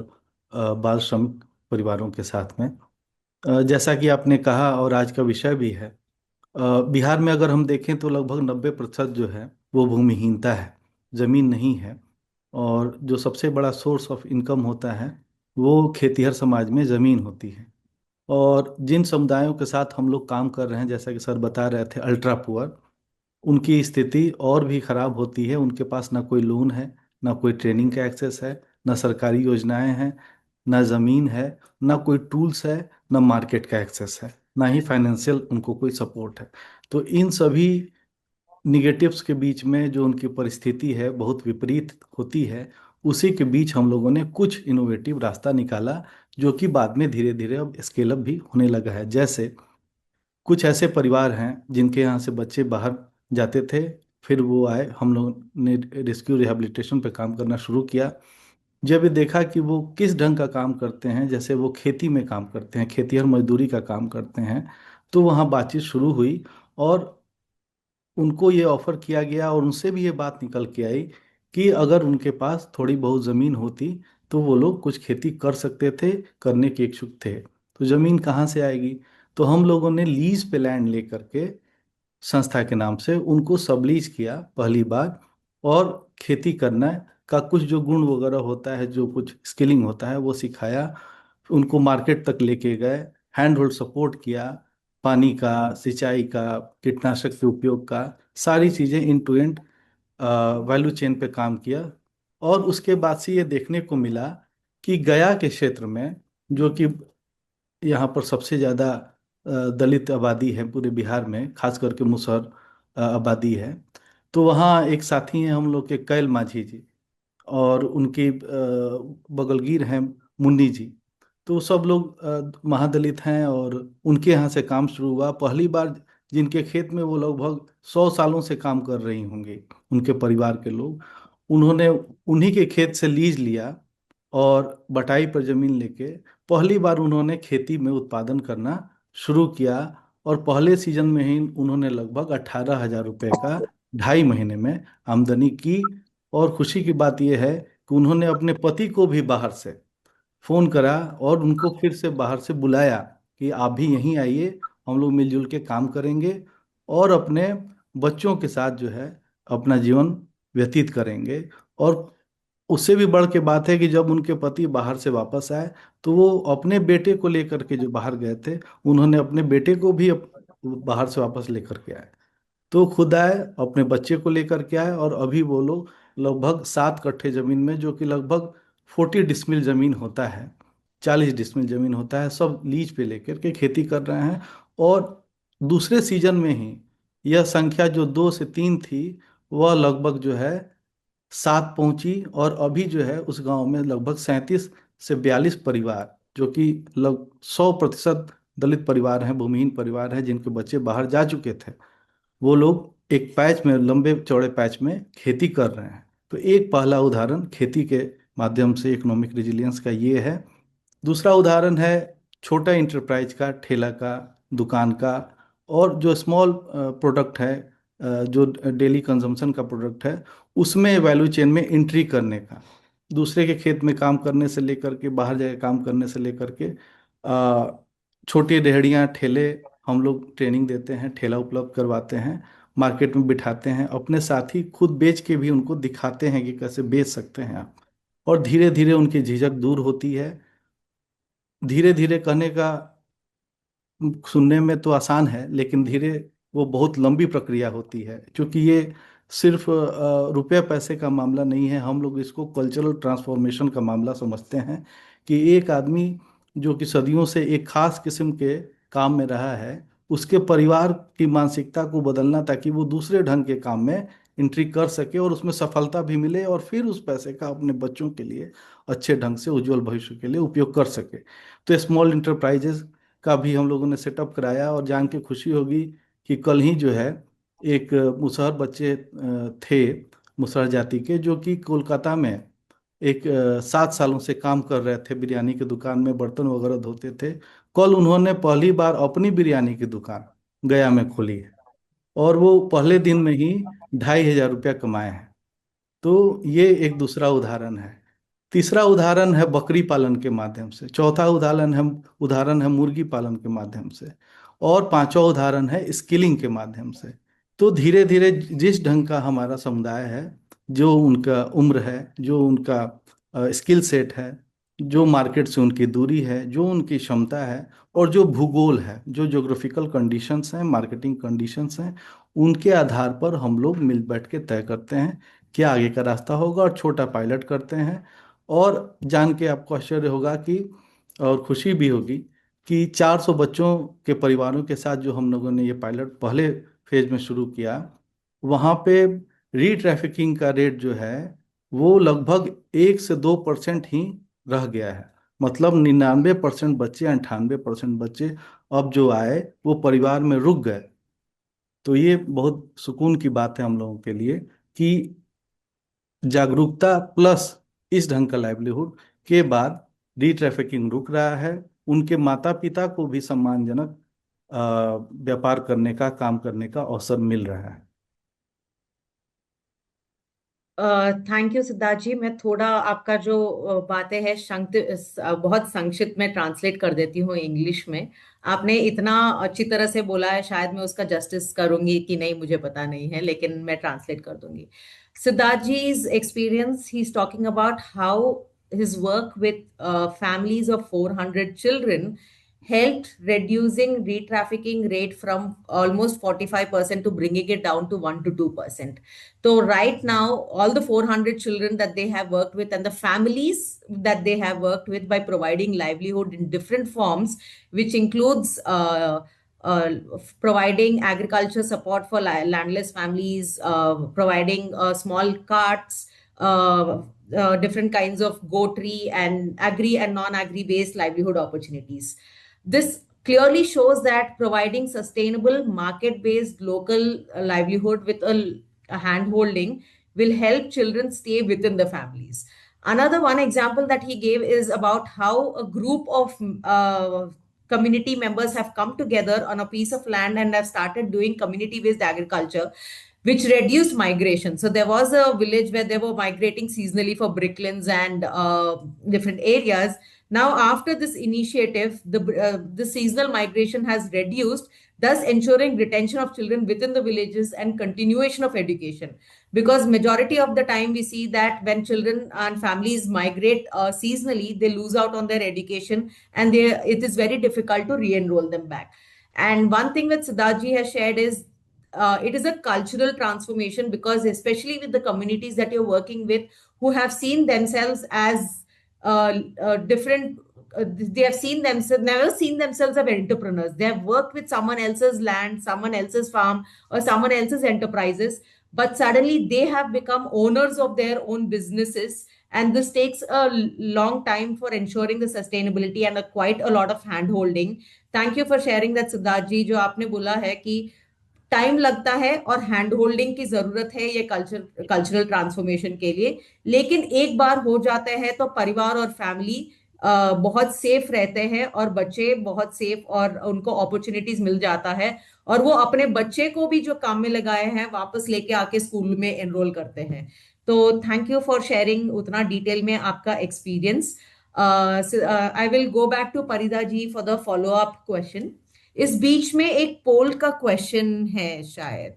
बाल श्रमिक परिवारों के साथ में। जैसा कि आपने कहा और आज का विषय भी है, बिहार में अगर हम देखें तो लगभग 90% जो है वो भूमिहीनता है, ज़मीन नहीं है। और जो सबसे बड़ा सोर्स ऑफ इनकम होता है वो खेतीहर समाज में ज़मीन होती है। और जिन समुदायों के साथ हम लोग काम कर रहे हैं, जैसा कि सर बता रहे थे, अल्ट्रा पुअर, उनकी स्थिति और भी खराब होती है। उनके पास ना कोई लोन है, ना कोई ट्रेनिंग का एक्सेस है, ना सरकारी योजनाएं हैं, ना ज़मीन है, ना कोई टूल्स है, ना मार्केट का एक्सेस है, ना ही फाइनेंशियल उनको कोई सपोर्ट है। तो इन सभी निगेटिव्स के बीच में जो उनकी परिस्थिति है बहुत विपरीत होती है, उसी के बीच हम लोगों ने कुछ इनोवेटिव रास्ता निकाला, जो कि बाद में धीरे धीरे अब स्केल अप भी होने लगा है। जैसे कुछ ऐसे परिवार हैं जिनके यहाँ से बच्चे बाहर जाते थे, फिर वो आए, हम लोग ने रेस्क्यू रिहैबिलिटेशन पे काम करना शुरू किया। जब ये देखा कि वो किस ढंग का काम करते हैं, जैसे वो खेती में काम करते हैं, खेतिहर मजदूरी का काम करते हैं, तो वहाँ बातचीत शुरू हुई और उनको ये ऑफर किया गया और उनसे भी ये बात निकल के आई कि अगर उनके पास थोड़ी बहुत ज़मीन होती तो वो लोग कुछ खेती कर सकते थे, करने के इच्छुक थे। तो ज़मीन कहाँ से आएगी? तो हम लोगों ने लीज पे लैंड लेकर के संस्था के नाम से उनको सबलीज किया पहली बार, और खेती करना का कुछ जो गुण वगैरह होता है, जो कुछ स्किलिंग होता है वो सिखाया, उनको मार्केट तक लेके गए, हैंड होल्ड सपोर्ट किया, पानी का, सिंचाई का, कीटनाशक के उपयोग का, सारी चीज़ें इन टू एंड वैल्यू चेन पे काम किया। और उसके बाद से ये देखने को मिला कि गया के क्षेत्र में, जो कि यहाँ पर सबसे ज़्यादा दलित आबादी है पूरे बिहार में, खास करके मुसहर आबादी है, तो वहाँ एक साथी हैं हम लोग के कैल माझी जी, और उनकी बगलगीर हैं मुन्नी जी। तो सब लोग महादलित हैं और उनके यहाँ से काम शुरू हुआ पहली बार, जिनके खेत में वो लगभग 100 सालों से काम कर रही होंगे, उनके परिवार के लोग, उन्होंने उन्हीं के खेत से लीज लिया और बटाई पर जमीन लेके पहली बार उन्होंने खेती में उत्पादन करना शुरू किया। और पहले सीजन में ही उन्होंने लगभग 18,000 रुपये का 2.5 महीने में आमदनी की। और खुशी की बात यह है कि उन्होंने अपने पति को भी बाहर से फोन करा और उनको फिर से बाहर से बुलाया कि आप भी यहीं आइए, हम लोग मिलजुल के काम करेंगे और अपने बच्चों के साथ जो है अपना जीवन व्यतीत करेंगे। और उससे भी बढ़ के बात है कि जब उनके पति बाहर से वापस आए तो वो अपने बेटे को लेकर के, जो बाहर गए थे, उन्होंने अपने बेटे को भी बाहर से वापस लेकर के आए। तो खुद आए, अपने बच्चे को लेकर के आए, और अभी वो लोग लगभग 7 कट्ठे जमीन में, जो कि लगभग 40 डिसमिल जमीन होता है, 40 डिसमिल जमीन होता है, सब लीज पे लेकर के खेती कर रहे हैं। और दूसरे सीजन में ही यह संख्या जो 2 से 3 थी, वह लगभग जो है 7 पहुंची, और अभी जो है उस गांव में लगभग 37 से 42 परिवार, जो कि लग 100% दलित परिवार हैं, भूमिहीन परिवार हैं, जिनके बच्चे बाहर जा चुके थे, वो लोग एक पैच में, लंबे चौड़े पैच में खेती कर रहे हैं। तो एक पहला उदाहरण खेती के माध्यम से इकोनॉमिक रिजिलियंस का ये है। दूसरा उदाहरण है छोटा इंटरप्राइज का, ठेला का, दुकान का, और जो स्मॉल प्रोडक्ट है, जो डेली कंजम्पशन का प्रोडक्ट है, उसमें वैल्यू चेन में एंट्री करने का, दूसरे के खेत में काम करने से लेकर के, बाहर जाके काम करने से लेकर के, छोटी रेहड़ियाँ, ठेले, हम लोग ट्रेनिंग देते हैं, ठेला उपलब्ध करवाते हैं, मार्केट में बिठाते हैं, अपने साथ ही खुद बेच के भी उनको दिखाते हैं कि कैसे बेच सकते हैं आप। और धीरे धीरे उनकी झिझक दूर होती है। धीरे धीरे कहने का, सुनने में तो आसान है, लेकिन धीरे वो बहुत लंबी प्रक्रिया होती है, क्योंकि ये सिर्फ रुपये पैसे का मामला नहीं है। हम लोग इसको कल्चरल ट्रांसफॉर्मेशन का मामला समझते हैं कि एक आदमी जो कि सदियों से एक खास किस्म के काम में रहा है, उसके परिवार की मानसिकता को बदलना, ताकि वो दूसरे ढंग के काम में एंट्री कर सके और उसमें सफलता भी मिले, और फिर उस पैसे का अपने बच्चों के लिए अच्छे ढंग से उज्जवल भविष्य के लिए उपयोग कर सके। तो स्मॉल इंटरप्राइजेज का भी हम लोगों ने सेटअप कराया। और जान के खुशी होगी कि कल ही जो है एक मुसहर बच्चे थे, मुसहर जाति के, जो कि कोलकाता में एक 7 सालों से काम कर रहे थे, बिरयानी की दुकान में बर्तन वगैरह धोते थे। कल उन्होंने पहली बार अपनी बिरयानी की दुकान गया में खोली है, और वो पहले दिन में ही 2,500 रुपया कमाए हैं। तो ये एक दूसरा उदाहरण है। तीसरा उदाहरण है बकरी पालन के माध्यम से। चौथा उदाहरण है मुर्गी पालन के माध्यम से। और पांचवा उदाहरण है स्किलिंग के माध्यम से। तो धीरे धीरे जिस ढंग का हमारा समुदाय है, जो उनका उम्र है, जो उनका स्किल सेट है, जो मार्केट से उनकी दूरी है, जो उनकी क्षमता है, और जो भूगोल है, जो ज्योग्राफिकल कंडीशंस हैं, मार्केटिंग कंडीशंस हैं, उनके आधार पर हम लोग मिल बैठ के तय करते हैं क्या आगे का रास्ता होगा, और छोटा पायलट करते हैं। और जान के आपको आश्चर्य होगा कि, और खुशी भी होगी कि 400 बच्चों के परिवारों के साथ जो हम लोगों ने ये पायलट पहले फेज में शुरू किया, वहाँ पे री-ट्रैफिकिंग का रेट जो है वो लगभग 1 से 2% ही रह गया है। मतलब 99% बच्चे, 98% बच्चे अब जो आए वो परिवार में रुक गए। तो ये बहुत सुकून की बात है हम लोगों के लिए कि जागरूकता प्लस इस ढंग का लाइवलीहुड के बाद डी ट्रैफिकिंग रुक रहा है। उनके माता पिता को भी सम्मानजनक व्यापार करने का, काम करने का अवसर मिल रहा है। थैंक यू सिद्धार्थ जी। मैं थोड़ा आपका जो बातें हैं बहुत संक्षिप्त में ट्रांसलेट कर देती हूँ इंग्लिश में। आपने इतना अच्छी तरह से बोला है, शायद मैं उसका जस्टिस करूंगी कि नहीं मुझे पता नहीं है, लेकिन मैं ट्रांसलेट कर दूंगी। Siddharth जी's experience, he's talking about how his work with families of 400 children helped reducing re-trafficking rate from almost 45% to bringing it down to 1 to 2%. So right now, all the 400 children that they have worked with and the families that they have worked with by providing livelihood in different forms, which includes uh, providing agriculture support for landless families, providing small carts, different kinds of goatry and agri and non-agri based livelihood opportunities. This clearly shows that providing sustainable market-based local livelihood with a hand-holding will help children stay within the families. Another one example that he gave is about how a group of community members have come together on a piece of land and have started doing community-based agriculture, which reduced migration. So there was a village where they were migrating seasonally for bricklands and different areas. Now, after this initiative, the seasonal migration has reduced, thus ensuring retention of children within the villages and continuation of education. Because majority of the time we see that when children and families migrate seasonally, they lose out on their education and it is very difficult to re-enroll them back. And one thing that Siddharthji has shared is it is a cultural transformation, because especially with the communities that you're working with who have seen themselves as different, they have seen themselves, never seen themselves as entrepreneurs. They have worked with someone else's land, someone else's farm, or someone else's enterprises, but suddenly they have become owners of their own businesses. And this takes a long time for ensuring the sustainability and quite a lot of hand holding. Thank you for sharing that, Siddharth ji. जो आपने बोला है कि time लगता है और hand holding की जरूरत है ये कल्चरल ट्रांसफॉर्मेशन के लिए, लेकिन एक बार हो जाते हैं तो परिवार और फैमिली बहुत सेफ रहते हैं और बच्चे बहुत सेफ और उनको अपॉर्चुनिटीज मिल जाता है और वो अपने बच्चे को भी जो काम में लगाए हैं वापस लेके आके स्कूल में एनरोल करते हैं। तो थैंक यू फॉर शेयरिंग उतना डिटेल में आपका experience. I will go back to Parida ji for the follow up question. इस बीच में एक पोल का क्वेश्चन है शायद,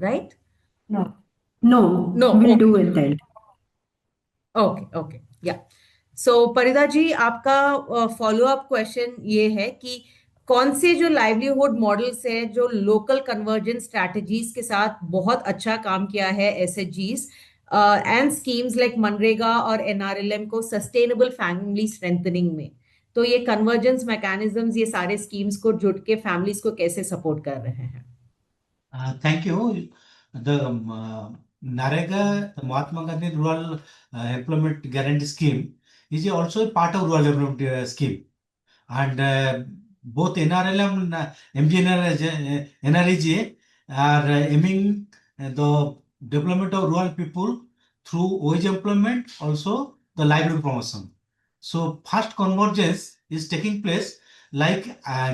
right? No, no, No, we'll okay. do it then. Okay या सो परिदा जी, आपका फॉलो अप क्वेश्चन ये है कि कौन से जो लाइवलीहुड मॉडल्स है जो लोकल कन्वर्जेंस स्ट्रैटेजीज के साथ बहुत अच्छा काम किया है एसएचजीज एंड स्कीम्स लाइक मनरेगा और एनआरएलएम को सस्टेनेबल फैमिली स्ट्रेंथनिंग में, तो ये कन्वर्जेंस मैकेनिज्म्स, ये सारे स्कीम्स को जुट के फैमिलीज को कैसे सपोर्ट कर रहे हैं? Thank you. The NAREGA, the Mahatma Gandhi Rural Employment Guarantee Scheme, is also a part of rural employment scheme. And both NRLM and NREGA are aiming the development of rural people through wage employment, also the livelihood promotion. So first convergence is taking place like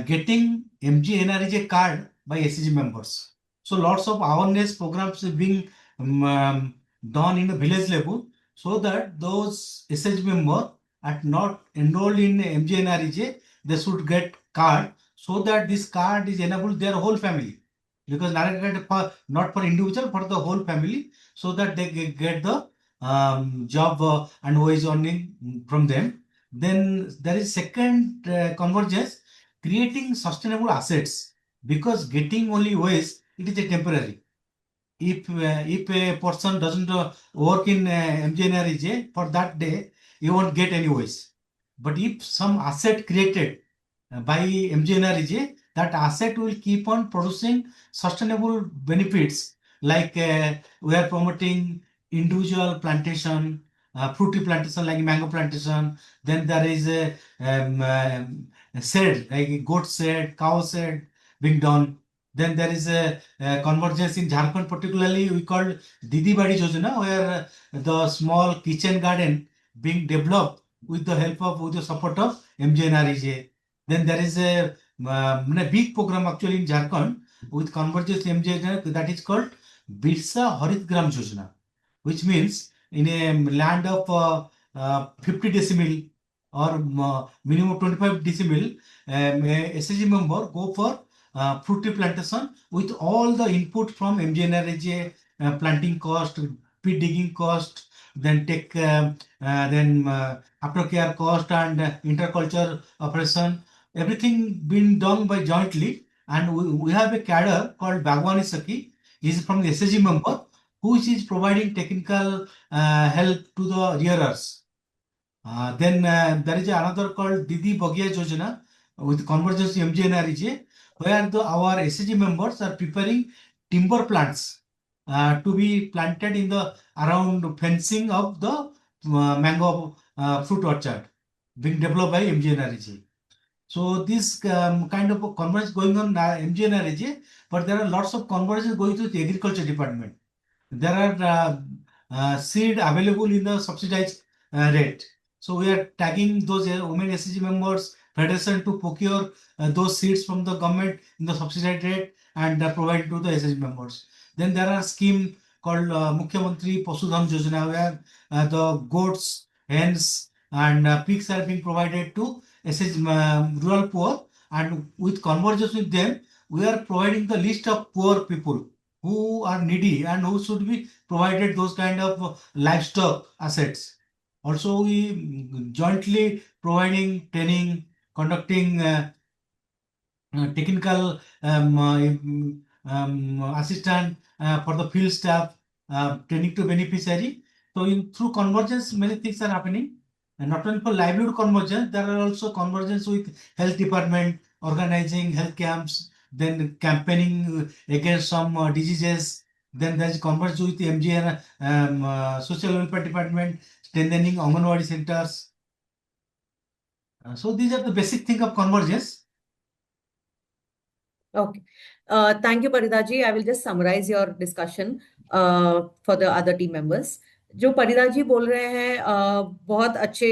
getting MGNREGA card by SCG members. So lots of awareness programs are being done in the village level so that those SCG members are not enrolled in MGNREGA, they should get card so that this card is enabled their whole family, because NAREGA card not for individual, for the whole family, so that they get the job and wage earning from them. Then there is second convergence, creating sustainable assets, because getting only wage, it is a temporary. If a person doesn't work in MGNREGA for that day, you won't get any wage. But if some asset created by MGNREGA, that asset will keep on producing sustainable benefits. Like we are promoting individual plantation, fruity plantation like mango plantation. Then there is a shed, like a goat shed, cow shed being done. Then there is a convergence in Jharkhand, particularly we call Didi Badi Yojana, where the small kitchen garden being developed with the help of, with the support of MJNREJ. Then there is a big program actually in Jharkhand with convergence MJNREJ that is called Birsa Harit Gram Yojana, which means in a land of 50 decimil or minimum 25 decimil, a SHG member go for fruity plantation with all the input from MJNREJ, planting cost, pit digging cost, then aftercare cost and interculture operation, everything being done by jointly. And we have a cadre called Bagwani Saki, is from the SHG member, who is providing technical help to the rearers. Then there is another called Didi Bagya Yojana with convergence MJNREJ, where our SHG members are preparing timber plants to be planted in the around fencing of the mango fruit orchard being developed by MJNREJ. So this kind of a convergence going on MJNREJ, but there are lots of convergences going to the agriculture department. There are seed available in the subsidized rate. So we are tagging those women SHG members, federation to procure those seeds from the government in the subsidized rate and provide to the SHG members. Then there are scheme called Mukhyamantri Pasudhan Yojana, where the goats, hens, and pigs are being provided to SHG rural poor, and with convergence with them, we are providing the list of poor people who are needy and who should be provided those kind of livestock assets. Also, we jointly providing training, conducting technical assistant for the field staff, training to beneficiary. So through convergence, many things are happening. And not only for livelihood convergence, there are also convergence with health department, organizing health camps, then campaigning against some diseases. Then there is convergence with the MGN, social welfare department, strengthening Anganwadi centers. So these are the basic thing of convergence. Okay. Thank you, Parida ji. I will just summarize your discussion for the other team members. जो परिदा जी बोल रहे हैं बहुत अच्छे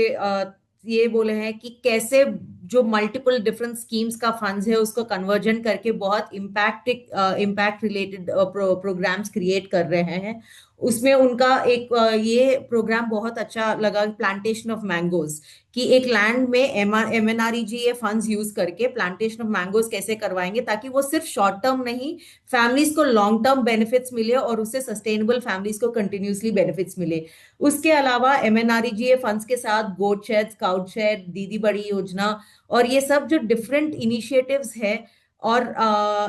ये बोले हैं कि कैसे जो मल्टीपल डिफरेंट स्कीम्स का फंड्स है उसको कन्वर्जन करके बहुत इम्पैक्ट रिलेटेड प्रोग्राम्स क्रिएट कर रहे हैं. उसमें उनका एक ये प्रोग्राम बहुत अच्छा लगा, प्लांटेशन ऑफ मैंगोज, कि एक लैंड में MNREG ये फंड्स यूज करके प्लांटेशन ऑफ मैंगोज कैसे करवाएंगे ताकि वो सिर्फ शॉर्ट टर्म नहीं, फैमिलीज को लॉन्ग टर्म बेनिफिट्स मिले और उससे सस्टेनेबल फैमिलीज को कंटिन्यूसली बेनिफिट्स मिले. उसके अलावा MNREG ये फंड्स के साथ गोट शेड, स्काउट शेड, दीदी बड़ी योजना और ये सब जो डिफरेंट इनिशिएटिव्स है. और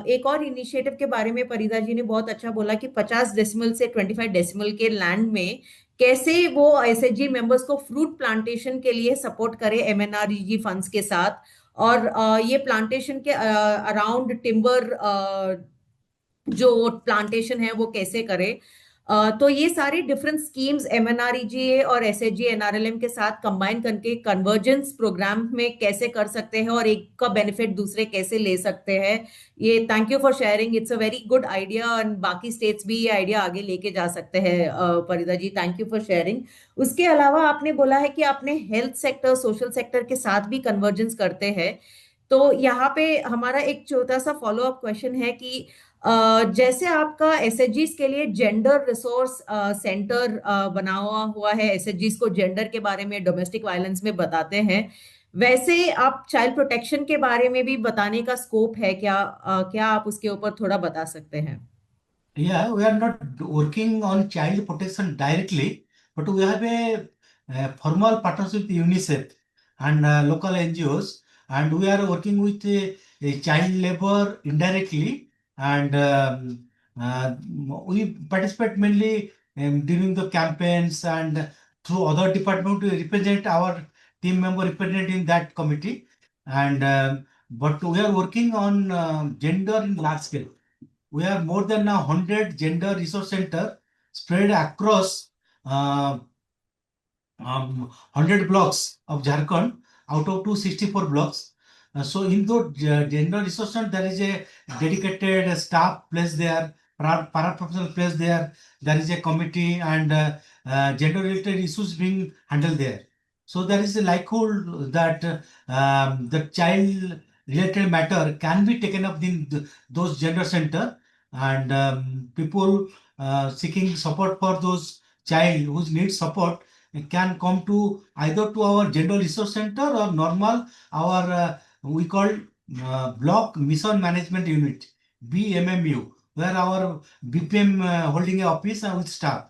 एक और इनिशिएटिव के बारे में परिदा जी ने बहुत अच्छा बोला कि 50 डेसिमल से 25 डेसिमल के लैंड में कैसे वो SHG मेंबर्स को फ्रूट प्लांटेशन के लिए सपोर्ट करे MNREG फंड्स के साथ. और ये प्लांटेशन के अराउंड टिम्बर जो प्लांटेशन है वो कैसे करे. तो ये सारी डिफरेंट स्कीम्स MNREG और SHG NRLM के साथ कंबाइन करके कन्वर्जेंस प्रोग्राम में कैसे कर सकते हैं और एक का बेनिफिट दूसरे कैसे ले सकते हैं. ये thank you for sharing, it's a very good idea and बाकी स्टेट्स भी ये आइडिया आगे लेके जा सकते हैं. परिदा जी, थैंक यू फॉर शेयरिंग. उसके अलावा आपने बोला है कि आपने हेल्थ सेक्टर, सोशल सेक्टर के साथ भी कन्वर्जेंस करते हैं. तो यहाँ पे हमारा एक छोटा सा फॉलो अप क्वेश्चन है कि जैसे आपका SHGs के लिए जेंडर रिसोर्स सेंटर बना हुआ है, SHGs को जेंडर के बारे में, डोमेस्टिक वायलेंस में बताते हैं, वैसे आप चाइल्ड प्रोटेक्शन के बारे में भी बताने का स्कोप है क्या? क्या आप उसके ऊपर थोड़ा बता सकते हैं? Yeah, we are not working on child protection directly, but we have a formal partnership with UNICEF and local NGOs, and we are working with a child labor indirectly, and we participate mainly during the campaigns and through other departments to represent our team member represent in that committee. And but we are working on gender in large scale. We have more than 100 gender resource center spread across 100 blocks of Jharkhand out of 264 blocks. So in those gender resource center, there is a dedicated staff placed there, para-professional placed there. There is a committee and gender related issues being handled there. So there is a likelihood that the child related matter can be taken up in those gender center, and people seeking support for those child who needs support can come to either to our gender resource center or normal our we call block mission management unit, BMMU, where our BPM holding a office with staff.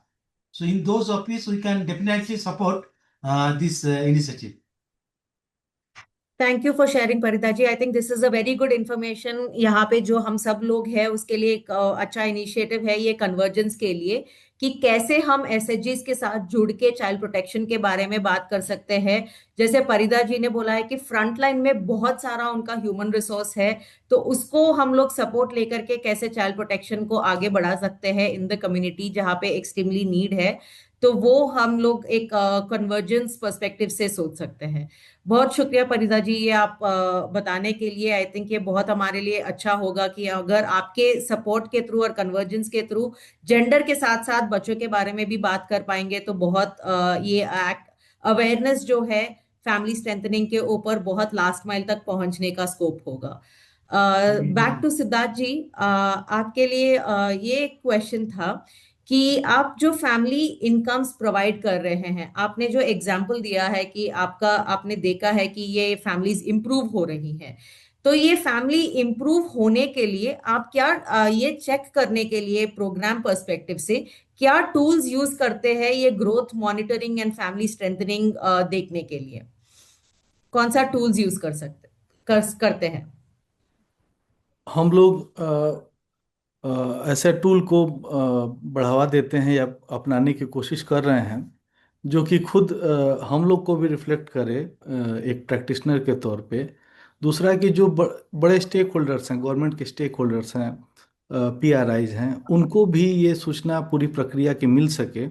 So in those office we can definitely support this initiative. Thank you for sharing Parita ji. I think this is a very good information. यहाँ पे जो हम सब लोग हैं उसके लिए एक अच्छा इनिशिएटिव है ये कन्वर्जेंस के लिए, कि कैसे हम एसएचजीज के साथ जुड़ के चाइल्ड प्रोटेक्शन के बारे में बात कर सकते हैं। जैसे परिदा जी ने बोला है कि फ्रंट लाइन में बहुत सारा उनका ह्यूमन रिसोर्स है, तो उसको हम लोग सपोर्ट लेकर के कैसे चाइल्ड प्रोटेक्शन को आगे बढ़ा सकते हैं इन द कम्युनिटी जहाँ पे एक्सट्रीमली नीड है, तो वो हम लोग एक कन्वर्जेंस पर्सपेक्टिव से सोच सकते हैं। बहुत शुक्रिया परिदा जी ये आप बताने के लिए। आई थिंक ये बहुत हमारे लिए अच्छा होगा कि अगर आपके सपोर्ट के थ्रू और कन्वर्जेंस के थ्रू जेंडर के साथ साथ बच्चों के बारे में भी बात कर पाएंगे, तो बहुत ये एक्ट अवेयरनेस जो है फैमिली स्ट्रेंथनिंग के ऊपर बहुत लास्ट माइल तक पहुंचने का स्कोप होगा। बैक टू सिद्धार्थ जी, आपके लिए ये क्वेश्चन था कि आप जो फैमिली इनकम्स प्रोवाइड कर रहे हैं, आपने जो एग्जाम्पल दिया है कि आपने देखा है कि ये फैमिलीज इंप्रूव हो रही हैं, तो ये फैमिली इंप्रूव होने के लिए आप क्या ये चेक करने के लिए प्रोग्राम पर्सपेक्टिव से क्या टूल्स यूज करते हैं ये growth monitoring and family strengthening देखने के लिए? कौन सा टूल्स यूज करते हैं? हम लोग ऐसे टूल को बढ़ावा देते हैं या अपनाने की कोशिश कर रहे हैं जो कि खुद हम लोग को भी रिफ्लेक्ट करे एक प्रैक्टिशनर के तौर पे। दूसरा कि जो बड़े स्टेक होल्डर्स हैं, गवर्नमेंट के स्टेक होल्डर्स हैं, पीआरआईज हैं, उनको भी ये सूचना पूरी प्रक्रिया की मिल सके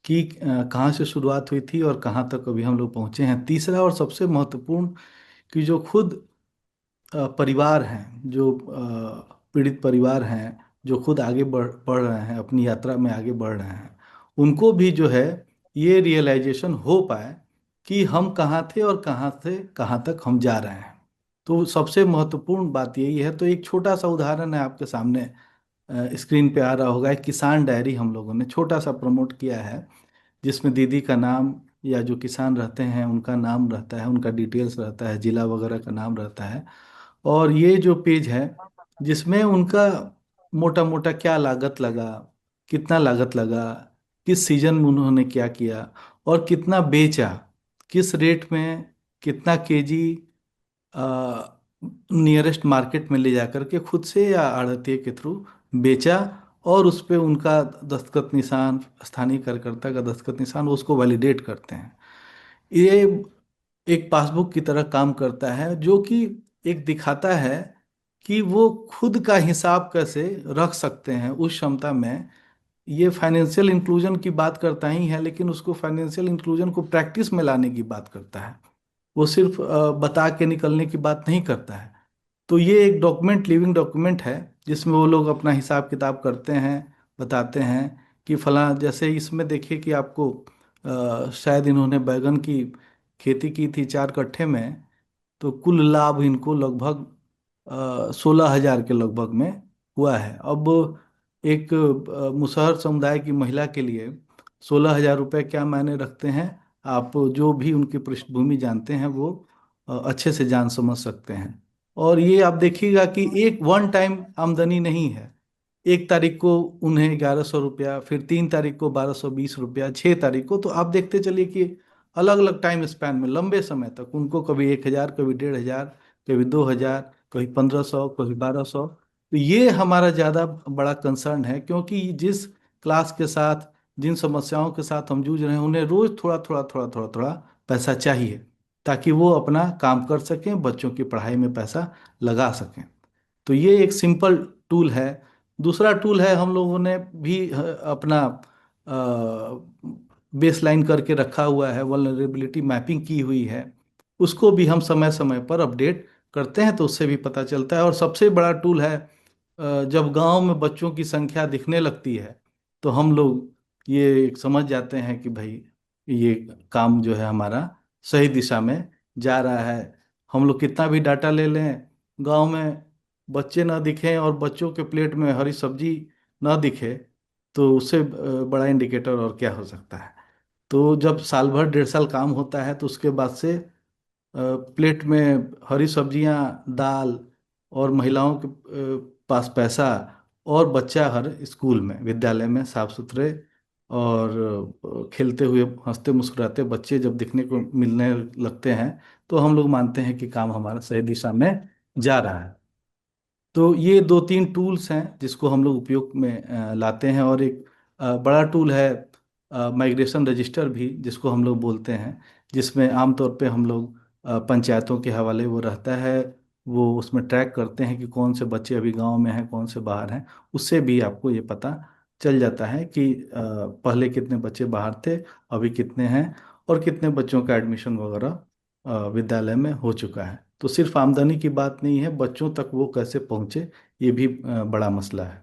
कि कहाँ से शुरुआत हुई थी और कहाँ तक अभी हम लोग पहुँचे हैं। तीसरा और सबसे महत्वपूर्ण कि जो खुद परिवार हैं, जो पीड़ित परिवार हैं, जो खुद आगे बढ़ रहे हैं, अपनी यात्रा में आगे बढ़ रहे हैं, उनको भी जो है ये रियलाइजेशन हो पाए कि हम कहाँ थे और कहाँ से कहाँ तक हम जा रहे हैं। तो सबसे महत्वपूर्ण बात यही है। तो एक छोटा सा उदाहरण है आपके सामने, स्क्रीन पे आ रहा होगा। एक किसान डायरी हम लोगों ने छोटा सा प्रमोट किया है, जिसमें दीदी का नाम या जो किसान रहते हैं उनका नाम रहता है, उनका डिटेल्स रहता है, जिला वगैरह का नाम रहता है। और ये जो पेज है जिसमें उनका मोटा मोटा क्या लागत लगा, कितना लागत लगा, किस सीजन में उन्होंने क्या किया और कितना बेचा, किस रेट में, कितना केजी नियरेस्ट मार्केट में ले जाकर के खुद से या आढ़तिये के थ्रू बेचा, और उस पे उनका दस्तखत निशान, स्थानीय कार्यकर्ता का दस्तखत निशान, उसको वैलिडेट करते हैं। ये एक पासबुक की तरह काम करता है जो कि एक दिखाता है कि वो खुद का हिसाब कैसे रख सकते हैं उस क्षमता में। ये फाइनेंशियल इंक्लूजन की बात करता ही है, लेकिन उसको फाइनेंशियल इंक्लूजन को प्रैक्टिस में लाने की बात करता है, वो सिर्फ बता के निकलने की बात नहीं करता है। तो ये एक डॉक्यूमेंट, लिविंग डॉक्यूमेंट है, जिसमें वो लोग अपना हिसाब किताब करते हैं, बताते हैं कि फला, जैसे इसमें देखिए कि आपको शायद इन्होंने बैगन की खेती की थी 4 कट्ठे में, तो कुल लाभ इनको लगभग 16,000 के लगभग में हुआ है। अब एक मुसहर समुदाय की महिला के लिए 16,000 रुपये क्या मायने रखते हैं, आप जो भी उनकी पृष्ठभूमि जानते हैं वो अच्छे से जान समझ सकते हैं। और ये आप देखिएगा कि एक वन टाइम आमदनी नहीं है। 1 तारीख को उन्हें 1,100 रुपया, फिर 3 तारीख को 1,220 रुपया, 6 तारीख को, तो आप देखते चलिए कि अलग अलग टाइम स्पैन में लंबे समय तक उनको कभी 1,000, कभी 1,500, कभी 2,000, कभी 1,500, कभी 1,200। तो ये हमारा ज़्यादा बड़ा कंसर्न है, क्योंकि जिस क्लास के साथ, जिन समस्याओं के साथ हम जूझ रहे हैं, उन्हें रोज थोड़ा थोड़ा थोड़ा थोड़ा थोड़ा पैसा चाहिए। ताकि वो अपना काम कर सकें, बच्चों की पढ़ाई में पैसा लगा सकें। तो ये एक सिंपल टूल है। दूसरा टूल है, हम लोगों ने भी अपना बेसलाइन करके रखा हुआ है, वल्नरेबिलिटी मैपिंग की हुई है, उसको भी हम समय समय पर अपडेट करते हैं, तो उससे भी पता चलता है। और सबसे बड़ा टूल है, जब गांव में बच्चों की संख्या दिखने लगती है तो हम लोग ये समझ जाते हैं कि भाई ये काम जो है हमारा सही दिशा में जा रहा है। हम लोग कितना भी डाटा ले लें, गांव में बच्चे ना दिखें और बच्चों के प्लेट में हरी सब्जी ना दिखे, तो उससे बड़ा इंडिकेटर और क्या हो सकता है। तो जब साल भर 1.5 साल काम होता है तो उसके बाद से प्लेट में हरी सब्जियां, दाल, और महिलाओं के पास पैसा, और बच्चा हर स्कूल में, विद्यालय में साफ सुथरे और खेलते हुए हंसते मुस्कुराते बच्चे जब दिखने को मिलने लगते हैं, तो हम लोग मानते हैं कि काम हमारा सही दिशा में जा रहा है। तो ये 2-3 टूल्स हैं जिसको हम लोग उपयोग में लाते हैं। और एक बड़ा टूल है माइग्रेशन रजिस्टर भी, जिसको हम लोग बोलते हैं, जिसमें आमतौर पे हम लोग पंचायतों के हवाले वो रहता है। वो उसमें ट्रैक करते हैं कि कौन से बच्चे अभी गांव में हैं, कौन से बाहर हैं। उससे भी आपको ये पता चल जाता है कि पहले कितने बच्चे बाहर थे, अभी कितने हैं, और कितने बच्चों का एडमिशन वगैरह विद्यालय में हो चुका है। तो सिर्फ आमदनी की बात नहीं है, बच्चों तक वो कैसे पहुंचे, ये भी बड़ा मसला है।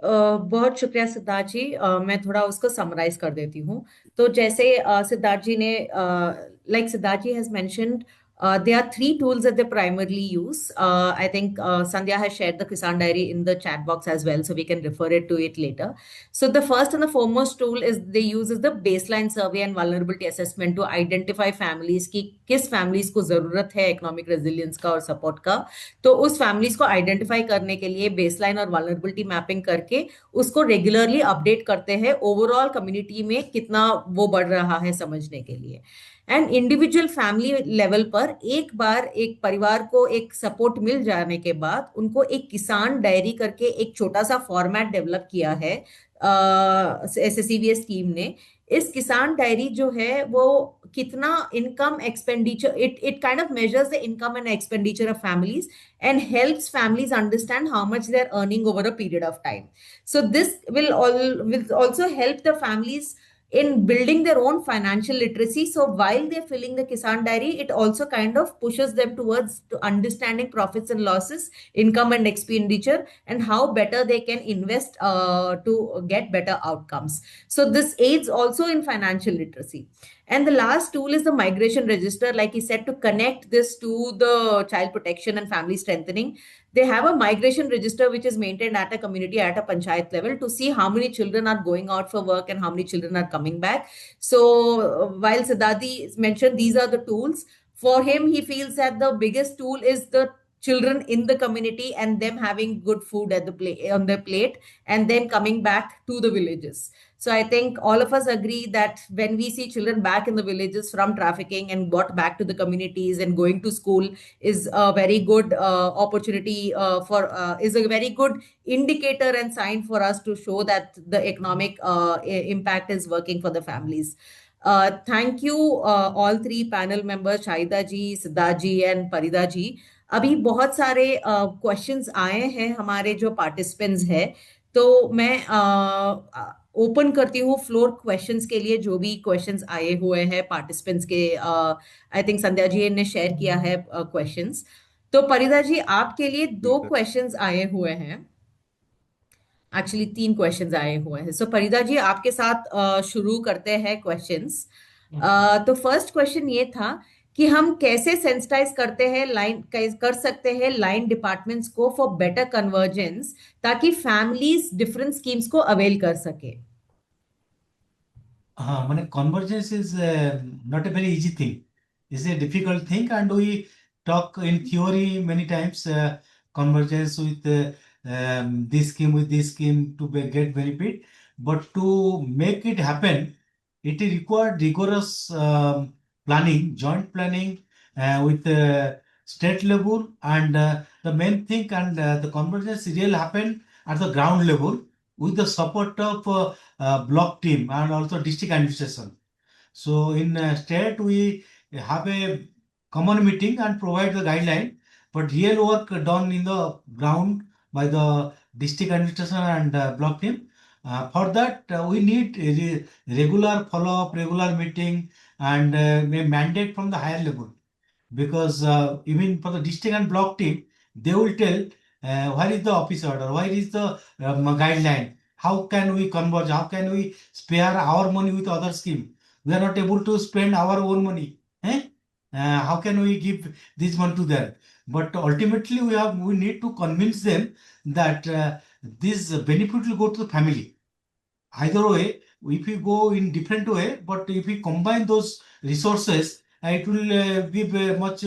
बहुत शुक्रिया सिद्धार्थ जी। मैं थोड़ा उसको समराइज कर देती हूँ। तो जैसे सिद्धार्थ जी ने like Siddharth ji has mentioned there are 3 tools that they primarily use. I think Sandhya has shared the Kisan Diary in the chat box as well, so we can refer it to it later. So the first and the foremost tool is they use is the baseline survey and vulnerability assessment to identify families की किस families को जरूरत है economic resilience का और support का। तो उस families को identify करने के लिए baseline और vulnerability mapping करके उसको regularly update करते हैं overall community में कितना वो बढ़ रहा है समझने के लिए। एंड इंडिविजुअल फैमिली लेवल पर एक बार एक परिवार को एक सपोर्ट मिल जाने के बाद उनको एक किसान डायरी करके एक छोटा सा फॉर्मेट डेवलप किया है SSCBS स्कीम ने। इस किसान डायरी जो है वो कितना income expenditure, it kind of measures the income and expenditure of families and helps families understand how much they're earning over a period of time. So this will also help the families in building their own financial literacy. So while they're filling the Kisan Diary, it also kind of pushes them towards to understanding profits and losses, income and expenditure, and how better they can invest to get better outcomes. So this aids also in financial literacy. And the last tool is the migration register, like he said, to connect this to the child protection and family strengthening. They have a migration register which is maintained at a community, at a panchayat level, to see how many children are going out for work and how many children are coming back. So while Siddharthi mentioned these are the tools, for him, he feels that the biggest tool is the children in the community and them having good food at the on their plate, and then coming back to the villages. So I think all of us agree that when we see children back in the villages from trafficking and brought back to the communities and going to school is a very good opportunity is a very good indicator and sign for us to show that the economic impact is working for the families. Thank you all 3 panel members, Shahida ji, Siddharth ji and Parida ji. अभी बहुत सारे questions आए हैं हमारे जो participants हैं, तो मैं ओपन करती हूँ फ्लोर क्वेश्चंस के लिए। जो भी क्वेश्चंस आए हुए हैं पार्टिसिपेंट्स के, आई थिंक संध्या जी ने शेयर किया है क्वेश्चंस। तो परिदा जी आपके लिए 2 क्वेश्चंस आए हुए हैं, एक्चुअली 3 क्वेश्चंस आए हुए हैं। सो परिदा जी आपके साथ शुरू करते हैं क्वेश्चंस। तो फर्स्ट क्वेश्चन ये था कि हम कैसे सेंसिटाइज करते हैं कर सकते हैं लाइन डिपार्टमेंट्स को फॉर बेटर कन्वर्जेंस, ताकि फैमिलीज डिफरेंट स्कीम्स को अवेल कर सके। हाँ, माने convergence is not a very easy thing. It's a difficult thing, and we talk in theory many times. Convergence with this scheme with this scheme to get benefit, but to make it happen, it required rigorous planning, joint planning with state level, and the main thing, and the convergence really happen at the ground level with the support of block team and also district administration. So in state, we have a common meeting and provide the guideline, but real work done in the ground by the district administration and block team. For that, we need a regular follow-up, regular meeting, and a mandate from the higher level. Because even for the district and block team, they will tell where is the office order, where is the guideline, how can we converge, how can we spare our money with other scheme. We are not able to spend our own money. Eh? How can we give this money to them? But ultimately, we need to convince them that this benefit will go to the family. Either way, if we go in different way, but if we combine those resources, it will give a much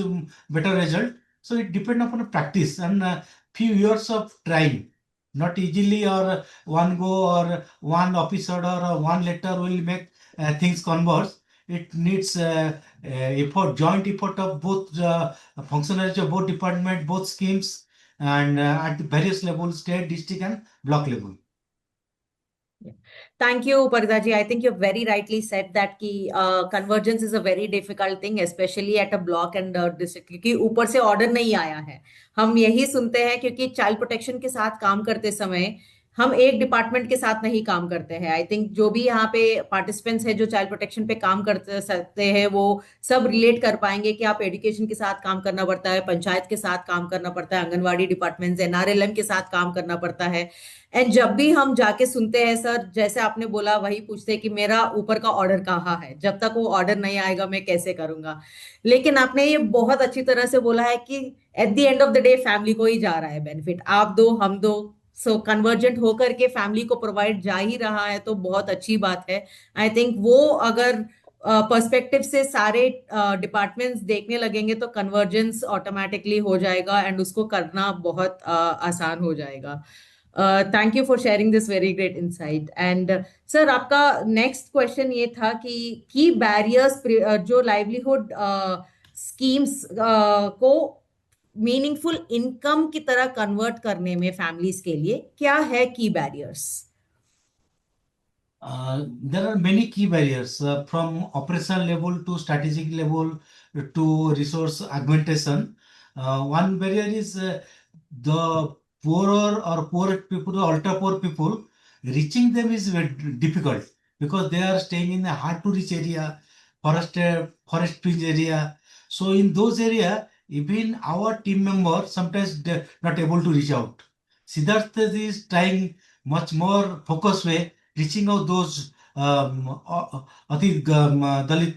better result. So it depends upon a practice and few years of trying. Not easily or one go or one office order or one letter will make things converge. It needs effort, joint effort of both functionaries of both department, both schemes, and at the various levels, state, district, and block level. Thank you, Pardaji. I think you've very rightly said that convergence is a very difficult thing, especially at a block and district, क्योंकि ऊपर से order नहीं आया है. हम यही सुनते हैं क्योंकि चाइल्ड प्रोटेक्शन के साथ काम करते समय हम एक डिपार्टमेंट के साथ नहीं काम करते हैं. आई थिंक जो भी यहाँ पे पार्टिसिपेंट्स है जो चाइल्ड प्रोटेक्शन पे काम करते सकते हैं वो सब रिलेट कर पाएंगे कि आप एजुकेशन के साथ काम करना पड़ता है, पंचायत के साथ काम करना पड़ता है, आंगनवाड़ी डिपार्टमेंट्स, एनआरएलएम के साथ काम करना पड़ता है. एंड जब भी हम जाके सुनते हैं सर, जैसे आपने बोला वही पूछते हैं कि मेरा ऊपर का ऑर्डर कहाँ है, जब तक वो ऑर्डर नहीं आएगा मैं कैसे करूंगा. लेकिन आपने ये बहुत अच्छी तरह से बोला है कि at the end of the day family को ही जा रहा है बेनिफिट, आप दो हम दो. सो कन्वर्जेंट होकर के फैमिली को प्रोवाइड जा ही रहा है तो बहुत अच्छी बात है. आई थिंक वो अगर पर्सपेक्टिव से सारे डिपार्टमेंट्स देखने लगेंगे तो कन्वर्जेंस ऑटोमेटिकली हो जाएगा एंड उसको करना बहुत आसान हो जाएगा. Thank you for sharing this very great insight. And sir आपका नेक्स्ट क्वेश्चन ये था कि की बैरियर्स जो लाइवलीहुड स्कीम्स को मीनिंगफुल इनकम की तरह कन्वर्ट करने में फैमिलीज के लिए क्या है की barriers? There are many key barriers from operational level to strategic level to resource augmentation. One barrier is the poorer or poor people, ultra poor people, reaching them is very difficult because they are staying in a hard to reach area, forest fringe area. So in those areas, even our team member sometimes not able to reach out. Siddharth is trying much more focused way reaching out those Dalit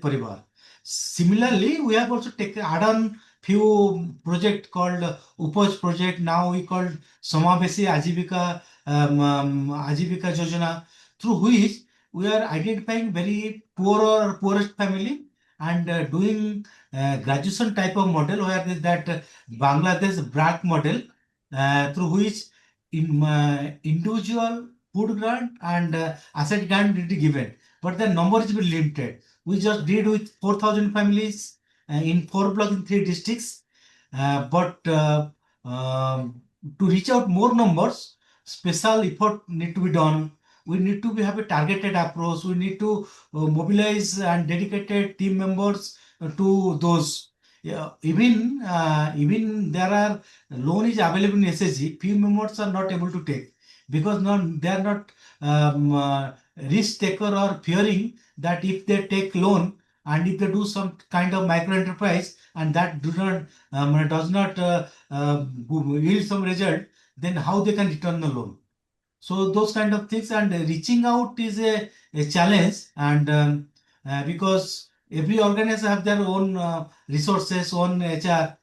Parivar. Similarly, we have also taken add-on few project called Upaj project. Now we called Samavesi Ajivika Yojana, through which we are identifying very poorest family and doing graduation type of model where there is that Bangladesh BRAC model through which individual food grant and asset grant will be given, but the number is very limited. We just did with 4,000 families in 4 blocks in 3 districts, but to reach out more numbers, special effort need to be done. We need to have a targeted approach. We need to mobilize and dedicated team members to those. Yeah, even there are loan is available in SSG, few members are not able to take because they are not risk taker or fearing that if they take loan and if they do some kind of micro enterprise and that does not yield some result, then how they can return the loan. So those kind of things, and reaching out is a challenge, and because every organization have their own resources, own HR,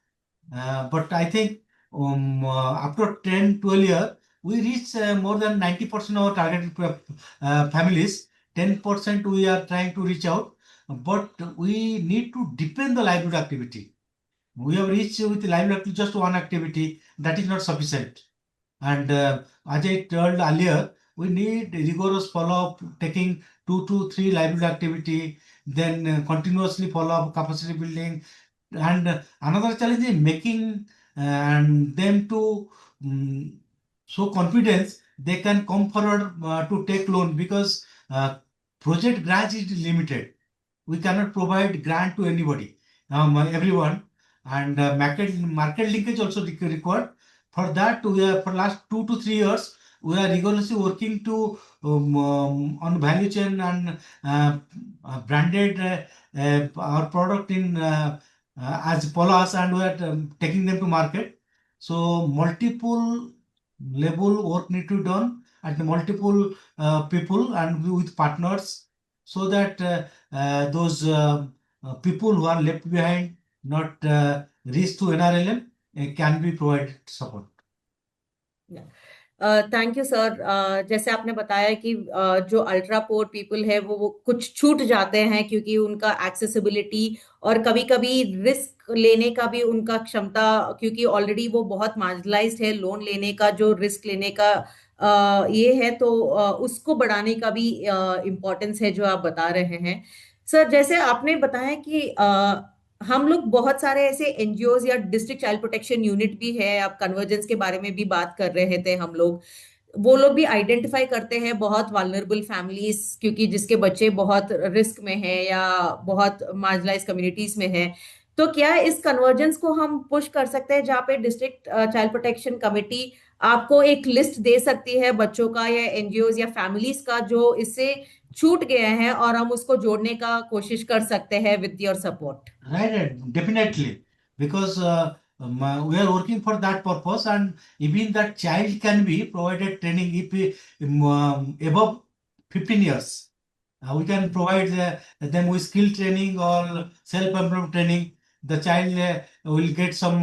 but I think after 10, 12 years, we reach more than 90% of our targeted families. 10% we are trying to reach out, but we need to deepen the livelihood activity. We have reached with livelihood activity just one activity, that is not sufficient. And as I told earlier, we need rigorous follow-up, taking 2 to 3 livelihood activity, then continuously follow up capacity building. And another challenge is making and them to show confidence they can come forward to take loan, because project grant is limited. we cannot provide grant to anybody, everyone, and market linkage also required. For that, we are for last 2 to 3 years we are rigorously working to on value chain and branded our product in as Polas, and we are taking them to market. So multiple level work need to be done at multiple people and with partners, so that those people who are left behind, not reach to NRLM, can be provided support. Thank you sir. जैसे आपने बताया कि जो ultra पोर people है वो कुछ छूट जाते हैं क्योंकि उनका एक्सेसिबिलिटी और कभी कभी रिस्क लेने का भी उनका क्षमता, क्योंकि ऑलरेडी वो बहुत मार्जिनलाइज्ड है, लोन लेने का जो रिस्क लेने का ये है, तो उसको बढ़ाने का भी इम्पोर्टेंस है जो आप बता रहे हैं सर। जैसे आपने बताया कि हम लोग बहुत सारे ऐसे एनजीओज या डिस्ट्रिक्ट चाइल्ड प्रोटेक्शन यूनिट भी है, आप कन्वर्जेंस के बारे में भी बात कर रहे थे हम लोग, वो लोग भी आइडेंटिफाई करते हैं बहुत वाल्नरेबल फैमिलीज, क्योंकि जिसके बच्चे बहुत रिस्क में हैं या बहुत मार्जिनलाइज कम्युनिटीज में हैं। तो क्या इस कन्वर्जेंस को हम पुश कर सकते हैं जहाँ पे डिस्ट्रिक्ट चाइल्ड प्रोटेक्शन कमेटी आपको एक लिस्ट दे सकती है बच्चों का या एनजीओज या फैमिलीज का जो इससे छूट गए हैं, और हम उसको जोड़ने का कोशिश कर सकते हैं with your support? Right, definitely, because we are working for that purpose, and even that child can be provided training if above 15 years. We can provide them with skill training or self-employment training. The child will get some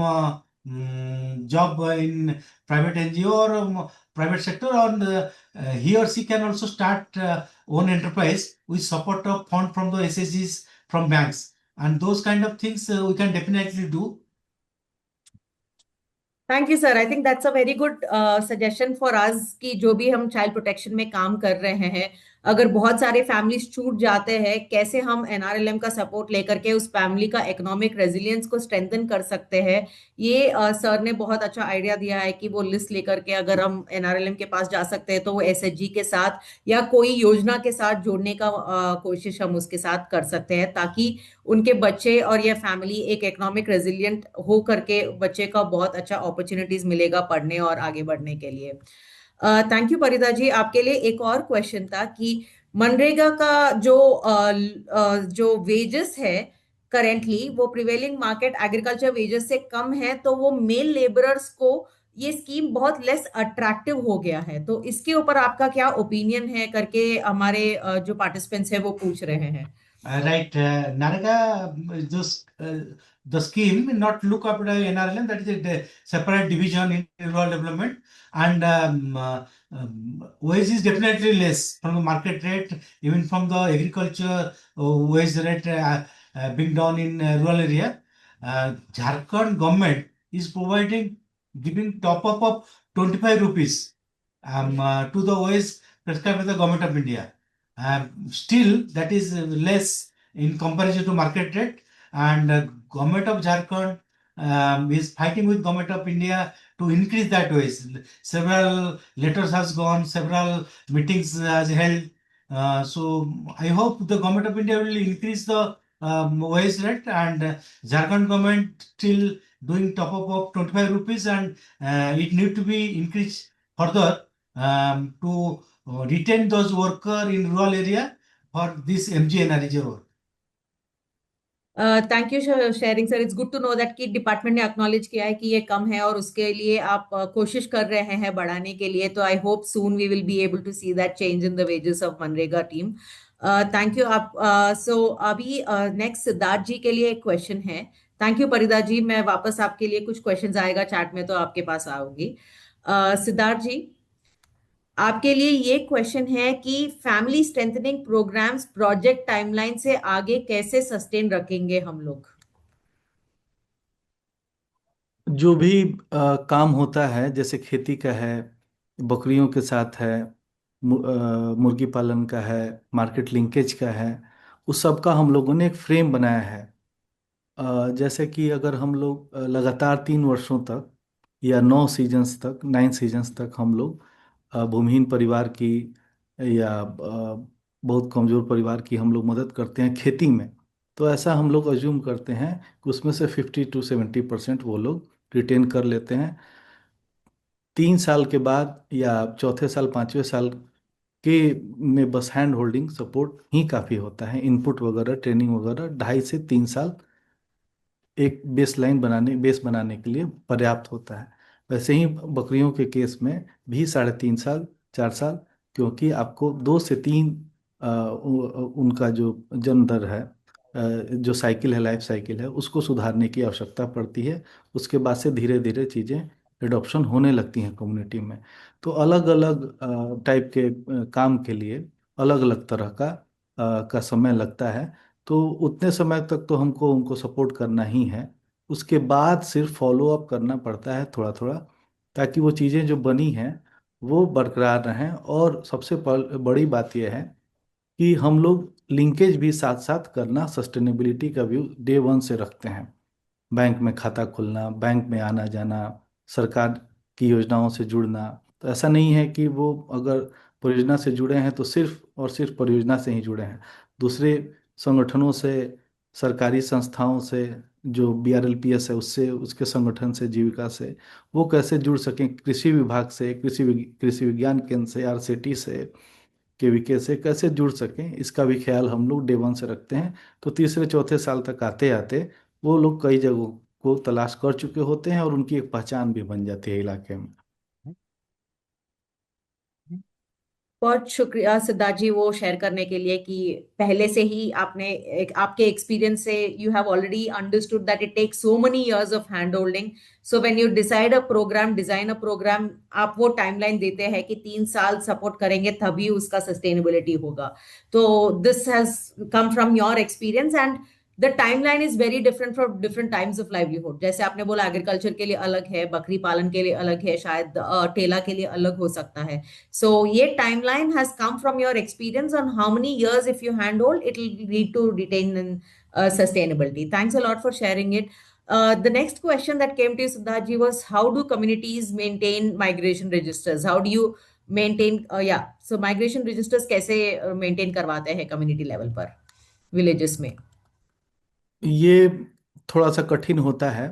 job in private NGO or private sector, and he or she can also start own enterprise with support of fund from the SSGs, from banks, and those kind of things we can definitely do. Thank you sir. I think that's a very good suggestion for us कि जो भी हम child protection में काम कर रहे हैं, अगर बहुत सारे फैमिलीज छूट जाते हैं, कैसे हम एनआरएलएम का सपोर्ट लेकर के उस फैमिली का इकोनॉमिक रेजिलियंस को स्ट्रेंथन कर सकते हैं। ये सर ने बहुत अच्छा आइडिया दिया है कि वो लिस्ट लेकर के अगर हम एनआरएलएम के पास जा सकते हैं तो वो एसएचजी के साथ या कोई योजना के साथ जोड़ने का कोशिश हम उसके साथ कर सकते हैं, ताकि उनके बच्चे और ये फैमिली एक इकोनॉमिक रेजिलियंट हो करके बच्चे का बहुत अच्छा अपॉर्चुनिटीज मिलेगा पढ़ने और आगे बढ़ने के लिए। थैंक यू परिदा जी। आपके लिए एक और क्वेश्चन था कि मनरेगा का जो वेजेस है करेंटली वो प्रिवेलिंग मार्केट एग्रीकल्चर वेजेस से कम है, तो वो मेल लेबरर्स को ये स्कीम बहुत लेस अट्रैक्टिव हो गया है, तो इसके ऊपर आपका क्या ओपिनियन है करके हमारे जो पार्टिसिपेंट्स है वो पूछ रहे हैं। Right, NREGA, the scheme will not look after NRLM, that is a separate division in rural development, and wage is definitely less from the market rate, even from the agriculture wage rate being done in rural area. Jharkhand government is giving top up of 25 rupees to the wage prescribed by the government of India. Still, that is less in comparison to market rate, and government of Jharkhand is fighting with government of India to increase that wage. Several letters has gone, several meetings has held. So I hope the government of India will increase the wage rate, and Jharkhand government still doing top up of 25 rupees, and it need to be increased further to retain those workers in rural area for this MGNREGA work. Thank you sharing sir. It's good to know that कि department ने acknowledge किया है कि ये कम है और उसके लिए आप कोशिश कर रहे हैं बढ़ाने के लिए, तो I hope soon we will be able to see that change in the wages of मनरेगा टीम। थैंक यू आप। सो अभी नेक्स्ट सिद्धार्थ जी के लिए एक क्वेश्चन है। थैंक यू परिदा जी। मैं वापस आपके लिए कुछ क्वेश्चंस आएगा चैट में तो आपके पास आऊंगी। सिद्धार्थ जी, आपके लिए ये क्वेश्चन है कि family strengthening programmes project timeline से आगे कैसे सस्टेन रखेंगे हम लोग? जो भी काम होता है, जैसे खेती का है, बकरियों के साथ है, मुर्गी पालन का है, मार्केट लिंकेज का है, उस सब का हम लोगों ने एक फ्रेम बनाया है। जैसे कि अगर हम लोग लगातार 3 वर्षों तक या 9 सीजन्स तक, 9 सीजन्स तक हम लोग भूमिहीन परिवार की या बहुत कमज़ोर परिवार की हम लोग मदद करते हैं खेती में, तो ऐसा हम लोग अज्यूम करते हैं कि उसमें से 50 to 70% वो लोग रिटेन कर लेते हैं। 3 साल के बाद या चौथे साल 5वें साल के में बस हैंड होल्डिंग सपोर्ट ही काफ़ी होता है। इनपुट वगैरह ट्रेनिंग वगैरह 2.5 से 3 साल एक बेस बनाने के लिए पर्याप्त होता है। वैसे ही बकरियों के केस में भी 3.5 साल 4 साल, क्योंकि आपको 2 से 3 उनका जो जन्म दर है, जो साइकिल है, लाइफ साइकिल है, उसको सुधारने की आवश्यकता पड़ती है। उसके बाद से धीरे धीरे चीज़ें एडॉप्शन होने लगती हैं कम्युनिटी में। तो अलग अलग टाइप के काम के लिए अलग अलग तरह का समय लगता है। तो उतने समय तक तो हमको उनको सपोर्ट करना ही है। उसके बाद सिर्फ फॉलो अप करना पड़ता है थोड़ा थोड़ा, ताकि वो चीज़ें जो बनी हैं वो बरकरार रहें। और सबसे बड़ी बात यह है कि हम लोग लिंकेज भी साथ साथ करना, सस्टेनेबिलिटी का व्यू डे 1 से रखते हैं। बैंक में खाता खोलना, बैंक में आना जाना, सरकार की योजनाओं से जुड़ना। तो ऐसा नहीं है कि वो अगर परियोजना से जुड़े हैं तो सिर्फ और सिर्फ परियोजना से ही जुड़े हैं। दूसरे संगठनों से, सरकारी संस्थाओं से, जो BRLPS है उससे, उसके संगठन से, जीविका से, वो कैसे जुड़ सकें, कृषि विभाग से, कृषि विज्ञान केंद्र से, RCT से, KVK से कैसे जुड़ सकें, इसका भी ख्याल हम लोग डे 1 से रखते हैं। तो तीसरे चौथे साल तक आते आते वो लोग कई जगहों को तलाश कर चुके होते हैं और उनकी एक पहचान भी बन जाती है इलाके में। बहुत शुक्रिया सिद्धार्थ जी वो शेयर करने के लिए कि पहले से ही आपने आपके एक्सपीरियंस से you have already understood that it takes so many years of hand holding. So when you decide a programme, design a programme, आप वो टाइमलाइन देते हैं कि 3 साल सपोर्ट करेंगे तभी उसका सस्टेनेबिलिटी होगा। तो this has come from your experience and the timeline is very different for different times of livelihood. जैसे आपने बोला एग्रीकल्चर के लिए अलग है, बकरी पालन के लिए अलग है, शायद ठेला के लिए अलग हो सकता है। So, ये timeline has come from your experience on how many years, if you handhold, it will lead to retain sustainability. Thanks a lot for sharing it. The next question that came to you, Siddharth ji, was how do communities maintain migration registers? How do you maintain? Yeah, so migration registers कैसे maintain करवाते हैं community level पर, villages में? ये थोड़ा सा कठिन होता है।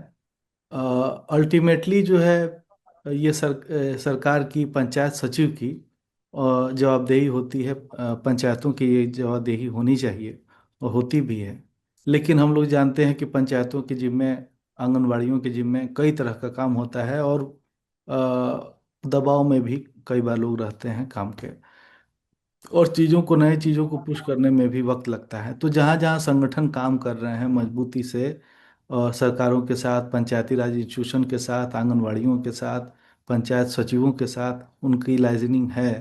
अल्टीमेटली जो है ये सरकार की, पंचायत सचिव की जवाबदेही होती है। पंचायतों की ये जवाबदेही होनी चाहिए और होती भी है। लेकिन हम लोग जानते हैं कि पंचायतों के जिम्मे, आंगनवाड़ियों के जिम्मे कई तरह का काम होता है और दबाव में भी कई बार लोग रहते हैं काम के, और चीज़ों को, नए चीज़ों को पुश करने में भी वक्त लगता है। तो जहाँ जहाँ संगठन काम कर रहे हैं मजबूती से, सरकारों के साथ, पंचायती राज इंस्टीट्यूशन के साथ, आंगनवाड़ियों के साथ, पंचायत सचिवों के साथ उनकी लाइजनिंग है,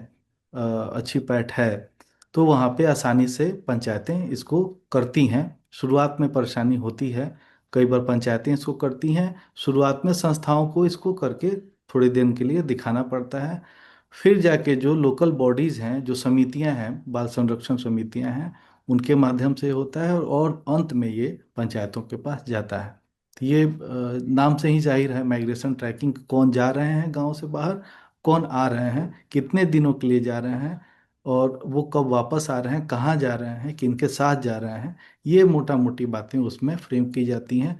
अच्छी पैठ है, तो वहाँ पे आसानी से पंचायतें इसको करती हैं। शुरुआत में परेशानी होती है, कई बार पंचायतें इसको करती हैं। शुरुआत में संस्थाओं को इसको करके थोड़ी दिन के लिए दिखाना पड़ता है। फिर जाके जो लोकल बॉडीज़ हैं, जो समितियां हैं, बाल संरक्षण समितियां हैं, उनके माध्यम से होता है और अंत में ये पंचायतों के पास जाता है। तो ये नाम से ही जाहिर है, माइग्रेशन ट्रैकिंग, कौन जा रहे हैं गांव से बाहर, कौन आ रहे हैं, कितने दिनों के लिए जा रहे हैं, और वो कब वापस आ रहे हैं, कहाँ जा रहे हैं, किनके साथ जा रहे हैं, ये मोटा मोटी बातें उसमें फ्रेम की जाती हैं,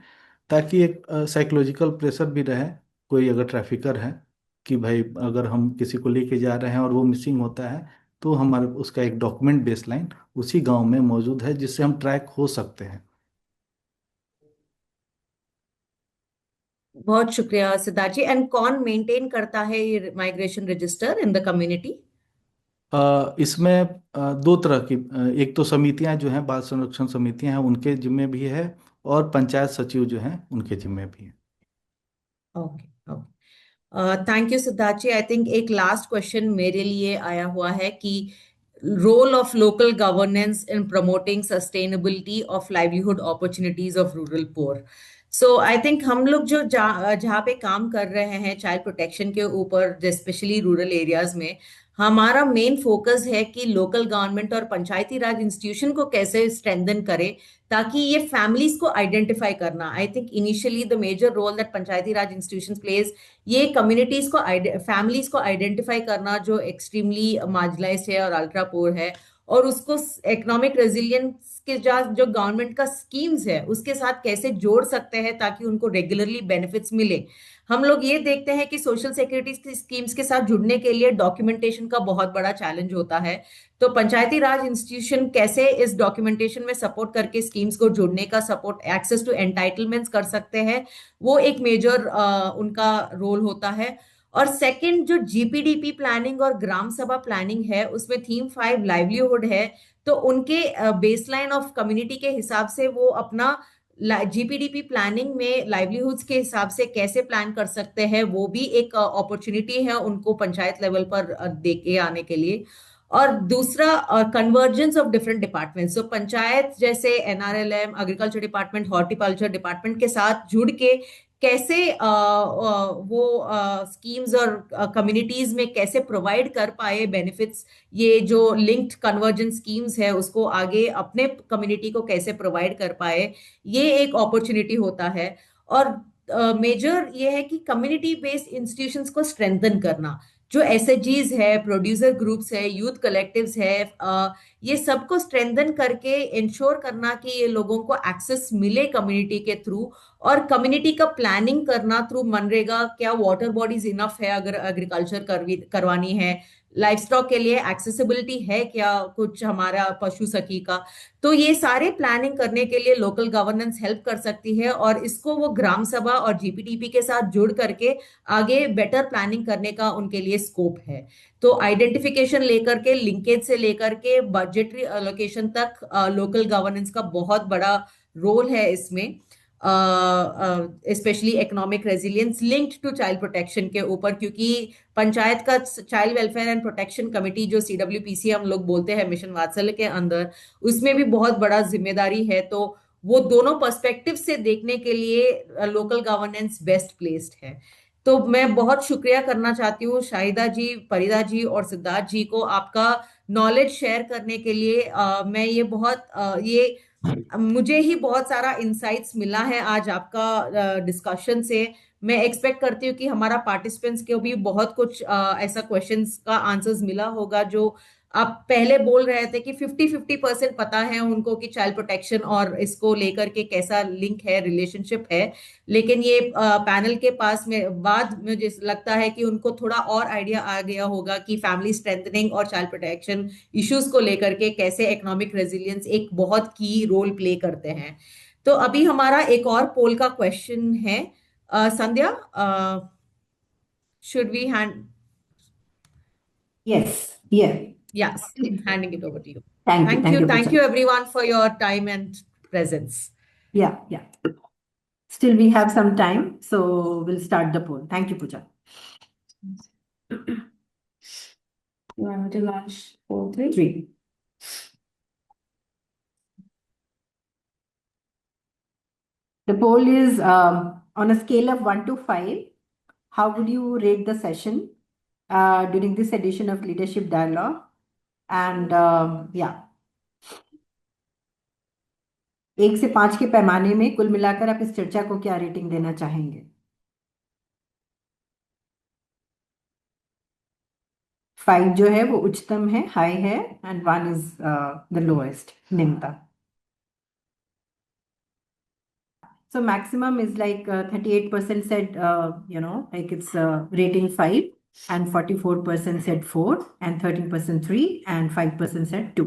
ताकि एक साइकोलॉजिकल प्रेशर भी रहे। कोई अगर ट्रैफिकर है कि भाई अगर हम किसी को लेके जा रहे हैं और वो मिसिंग होता है, तो हमारे उसका एक डॉक्यूमेंट बेसलाइन उसी गांव में मौजूद है जिससे हम ट्रैक हो सकते हैं। बहुत शुक्रिया सिद्धार्थ जी। एंड कौन मेंटेन करता है ये migration register in the community? इसमें दो तरह की, एक तो समितियां जो हैं, बाल संरक्षण समितियां हैं, उनके जिम्मे भी है, और पंचायत सचिव जो हैं उनके जिम्मे भी है। Okay okay, thank you Siddharth ji. I think एक लास्ट क्वेश्चन मेरे लिए आया हुआ है कि role of local governance in promoting sustainability of livelihood opportunities of rural poor. So I think हम लोग जो जहाँ पे काम कर रहे हैं चाइल्ड प्रोटेक्शन के ऊपर, स्पेशली रूरल एरियाज में, हमारा मेन फोकस है कि लोकल गवर्नमेंट और पंचायती राज इंस्टीट्यूशन को कैसे स्ट्रेंथन करे ताकि ये फैमिलीज को आइडेंटिफाई करना। I think initially the major role that Panchayati Raj institution plays, ये कम्युनिटीज को, फैमिलीज को आइडेंटिफाई करना जो एक्सट्रीमली मार्जिनलाइज्ड है और अल्ट्रा पुअर है, और उसको इकोनॉमिक रेजिलियंस के जो गवर्नमेंट का स्कीम्स है उसके साथ कैसे जोड़ सकते हैं ताकि उनको रेगुलरली बेनिफिट्स मिले। हम लोग ये देखते हैं कि सोशल सिक्योरिटी स्कीम्स के साथ जुड़ने के लिए डॉक्यूमेंटेशन का बहुत बड़ा चैलेंज होता है। तो पंचायती राज इंस्टीट्यूशन कैसे इस डॉक्यूमेंटेशन में सपोर्ट करके स्कीम्स को जोड़ने का सपोर्ट, एक्सेस टू एंटाइटलमेंट्स कर सकते हैं, वो एक मेजर उनका रोल होता है। और सेकंड, जो जीपीडीपी प्लानिंग और ग्राम सभा प्लानिंग है उसमें थीम 5 लाइवलीहुड है, तो उनके बेसलाइन ऑफ कम्युनिटी के हिसाब से वो अपना जीपीडीपी प्लानिंग में लाइवलीहुड्स के हिसाब से कैसे प्लान कर सकते हैं, वो भी एक अपॉर्चुनिटी है उनको पंचायत लेवल पर देके आने के लिए। और दूसरा, कन्वर्जेंस ऑफ डिफरेंट डिपार्टमेंट्स, तो पंचायत जैसे NRLM, agriculture department, horticulture department के साथ जुड़ के कैसे वो स्कीम्स और कम्युनिटीज में कैसे प्रोवाइड कर पाए बेनिफिट्स, ये जो लिंक्ड कन्वर्जेंस स्कीम्स है उसको आगे अपने कम्युनिटी को कैसे प्रोवाइड कर पाए, ये एक अपॉर्चुनिटी होता है। और मेजर ये है कि कम्युनिटी बेस्ड इंस्टीट्यूशंस को स्ट्रेंथन करना, जो एसएचजीज है, प्रोड्यूसर ग्रुप्स है, यूथ कलेक्टिव्स है, ये सबको स्ट्रेंथन करके इंश्योर करना कि ये लोगों को एक्सेस मिले कम्युनिटी के थ्रू, और कम्युनिटी का प्लानिंग करना थ्रू मनरेगा, क्या वाटर बॉडीज इनफ है अगर एग्रीकल्चर करवानी है, लाइफ स्टॉक के लिए एक्सेसिबिलिटी है क्या कुछ हमारा पशु सखी का। तो ये सारे प्लानिंग करने के लिए लोकल गवर्नेंस हेल्प कर सकती है, और इसको वो ग्राम सभा और जीपीडीपी के साथ जुड़ करके आगे बेटर प्लानिंग करने का उनके लिए स्कोप है। तो आइडेंटिफिकेशन लेकर के, लिंकेज से लेकर के बजटरी एलोकेशन तक लोकल गवर्नेंस का बहुत बड़ा रोल है इसमें, specially economic resilience linked to child protection के ऊपर, क्योंकि पंचायत का child welfare and protection committee जो सीडब्ल्यूपीसी हम लोग बोलते हैं मिशन वात्सल्य के अंदर, उसमें भी बहुत बड़ा जिम्मेदारी है। तो वो दोनों पर्सपेक्टिव से देखने के लिए लोकल गवर्नेंस बेस्ट प्लेस्ड है। तो मैं बहुत शुक्रिया करना चाहती हूँ शाहिदा जी, परिदा जी और सिद्धार्थ जी को आपका नॉलेज शेयर करने के लिए। मैं ये बहुत ये मुझे ही बहुत सारा इंसाइट्स मिला है आज आपका डिस्कशन से। मैं एक्सपेक्ट करती हूँ कि हमारा पार्टिसिपेंट्स को भी बहुत कुछ ऐसा क्वेश्चंस का आंसर्स मिला होगा, जो आप पहले बोल रहे थे कि 50-50% पता है उनको कि चाइल्ड प्रोटेक्शन और इसको लेकर के कैसा लिंक है, रिलेशनशिप है, लेकिन ये पैनल के पास में बाद मुझे लगता है कि उनको थोड़ा और आइडिया आ गया होगा कि फैमिली स्ट्रेंथनिंग और चाइल्ड प्रोटेक्शन इश्यूज को लेकर के कैसे इकोनॉमिक रेजिलियंस एक बहुत की रोल प्ले करते हैं। तो अभी हमारा एक और पोल का क्वेश्चन है। Sandhya, should we hand? Yes, yeah. Yes, handing it over to you. Thank you, Thank Pooja. you everyone for your time and presence. Yeah, yeah. Still, we have some time, so we'll start the poll. Thank you, Pooja. You want me to launch poll 3? 3. The poll is on a scale of 1 to 5. How would you rate the session during this edition of Leadership Dialogue? And yeah, 1 से 5 के पैमाने में कुल मिलाकर आप इस चर्चा को क्या रेटिंग देना चाहेंगे? 5 जो है वो उच्चतम है, हाई है, and 1 is the lowest, निम्नतम. So maximum is like 38% said, like it's rating 5, and 44% said 4, and 13% 3, and 5% said 2.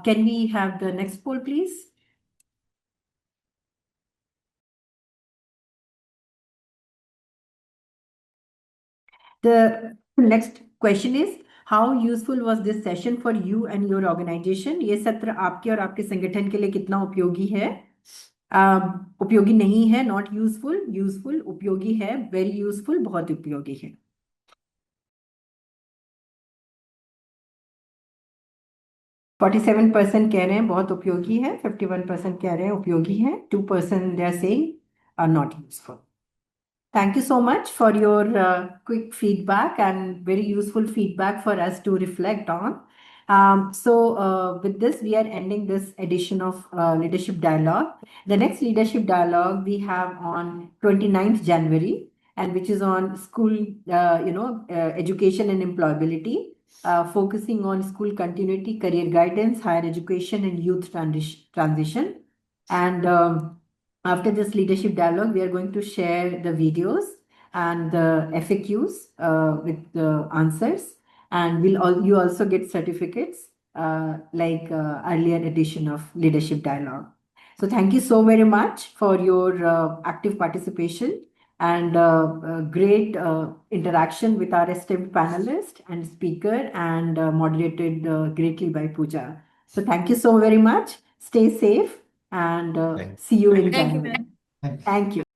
Can we have the next poll, please? The next question is, how useful was this session for you and your organization? ये सत्र आपके और आपके संगठन के लिए कितना उपयोगी है? उपयोगी नहीं है, नॉट यूजफुल, यूजफुल, उपयोगी है, वेरी यूजफुल, बहुत उपयोगी है. %47 कह रहे हैं बहुत उपयोगी है, 51% कह रहे हैं उपयोगी है, 2% they are saying are not useful. Thank you so much for your quick feedback and very useful feedback for us to reflect on. So with this, we are ending this edition of Leadership Dialogue. The next Leadership Dialogue we have on 29th January, and which is on school, education and employability. focusing on school continuity, career guidance, higher education, and youth transition. And after this leadership dialogue, we are going to share the videos and the FAQs with the answers, and you also get certificates like earlier edition of leadership dialogue. So thank you so very much for your active participation and great interaction with our esteemed panelist and speaker, and moderated greatly by Pooja. So thank you so very much. Stay safe and Thank see you in Thank you, January. ma'am. you. Thank you.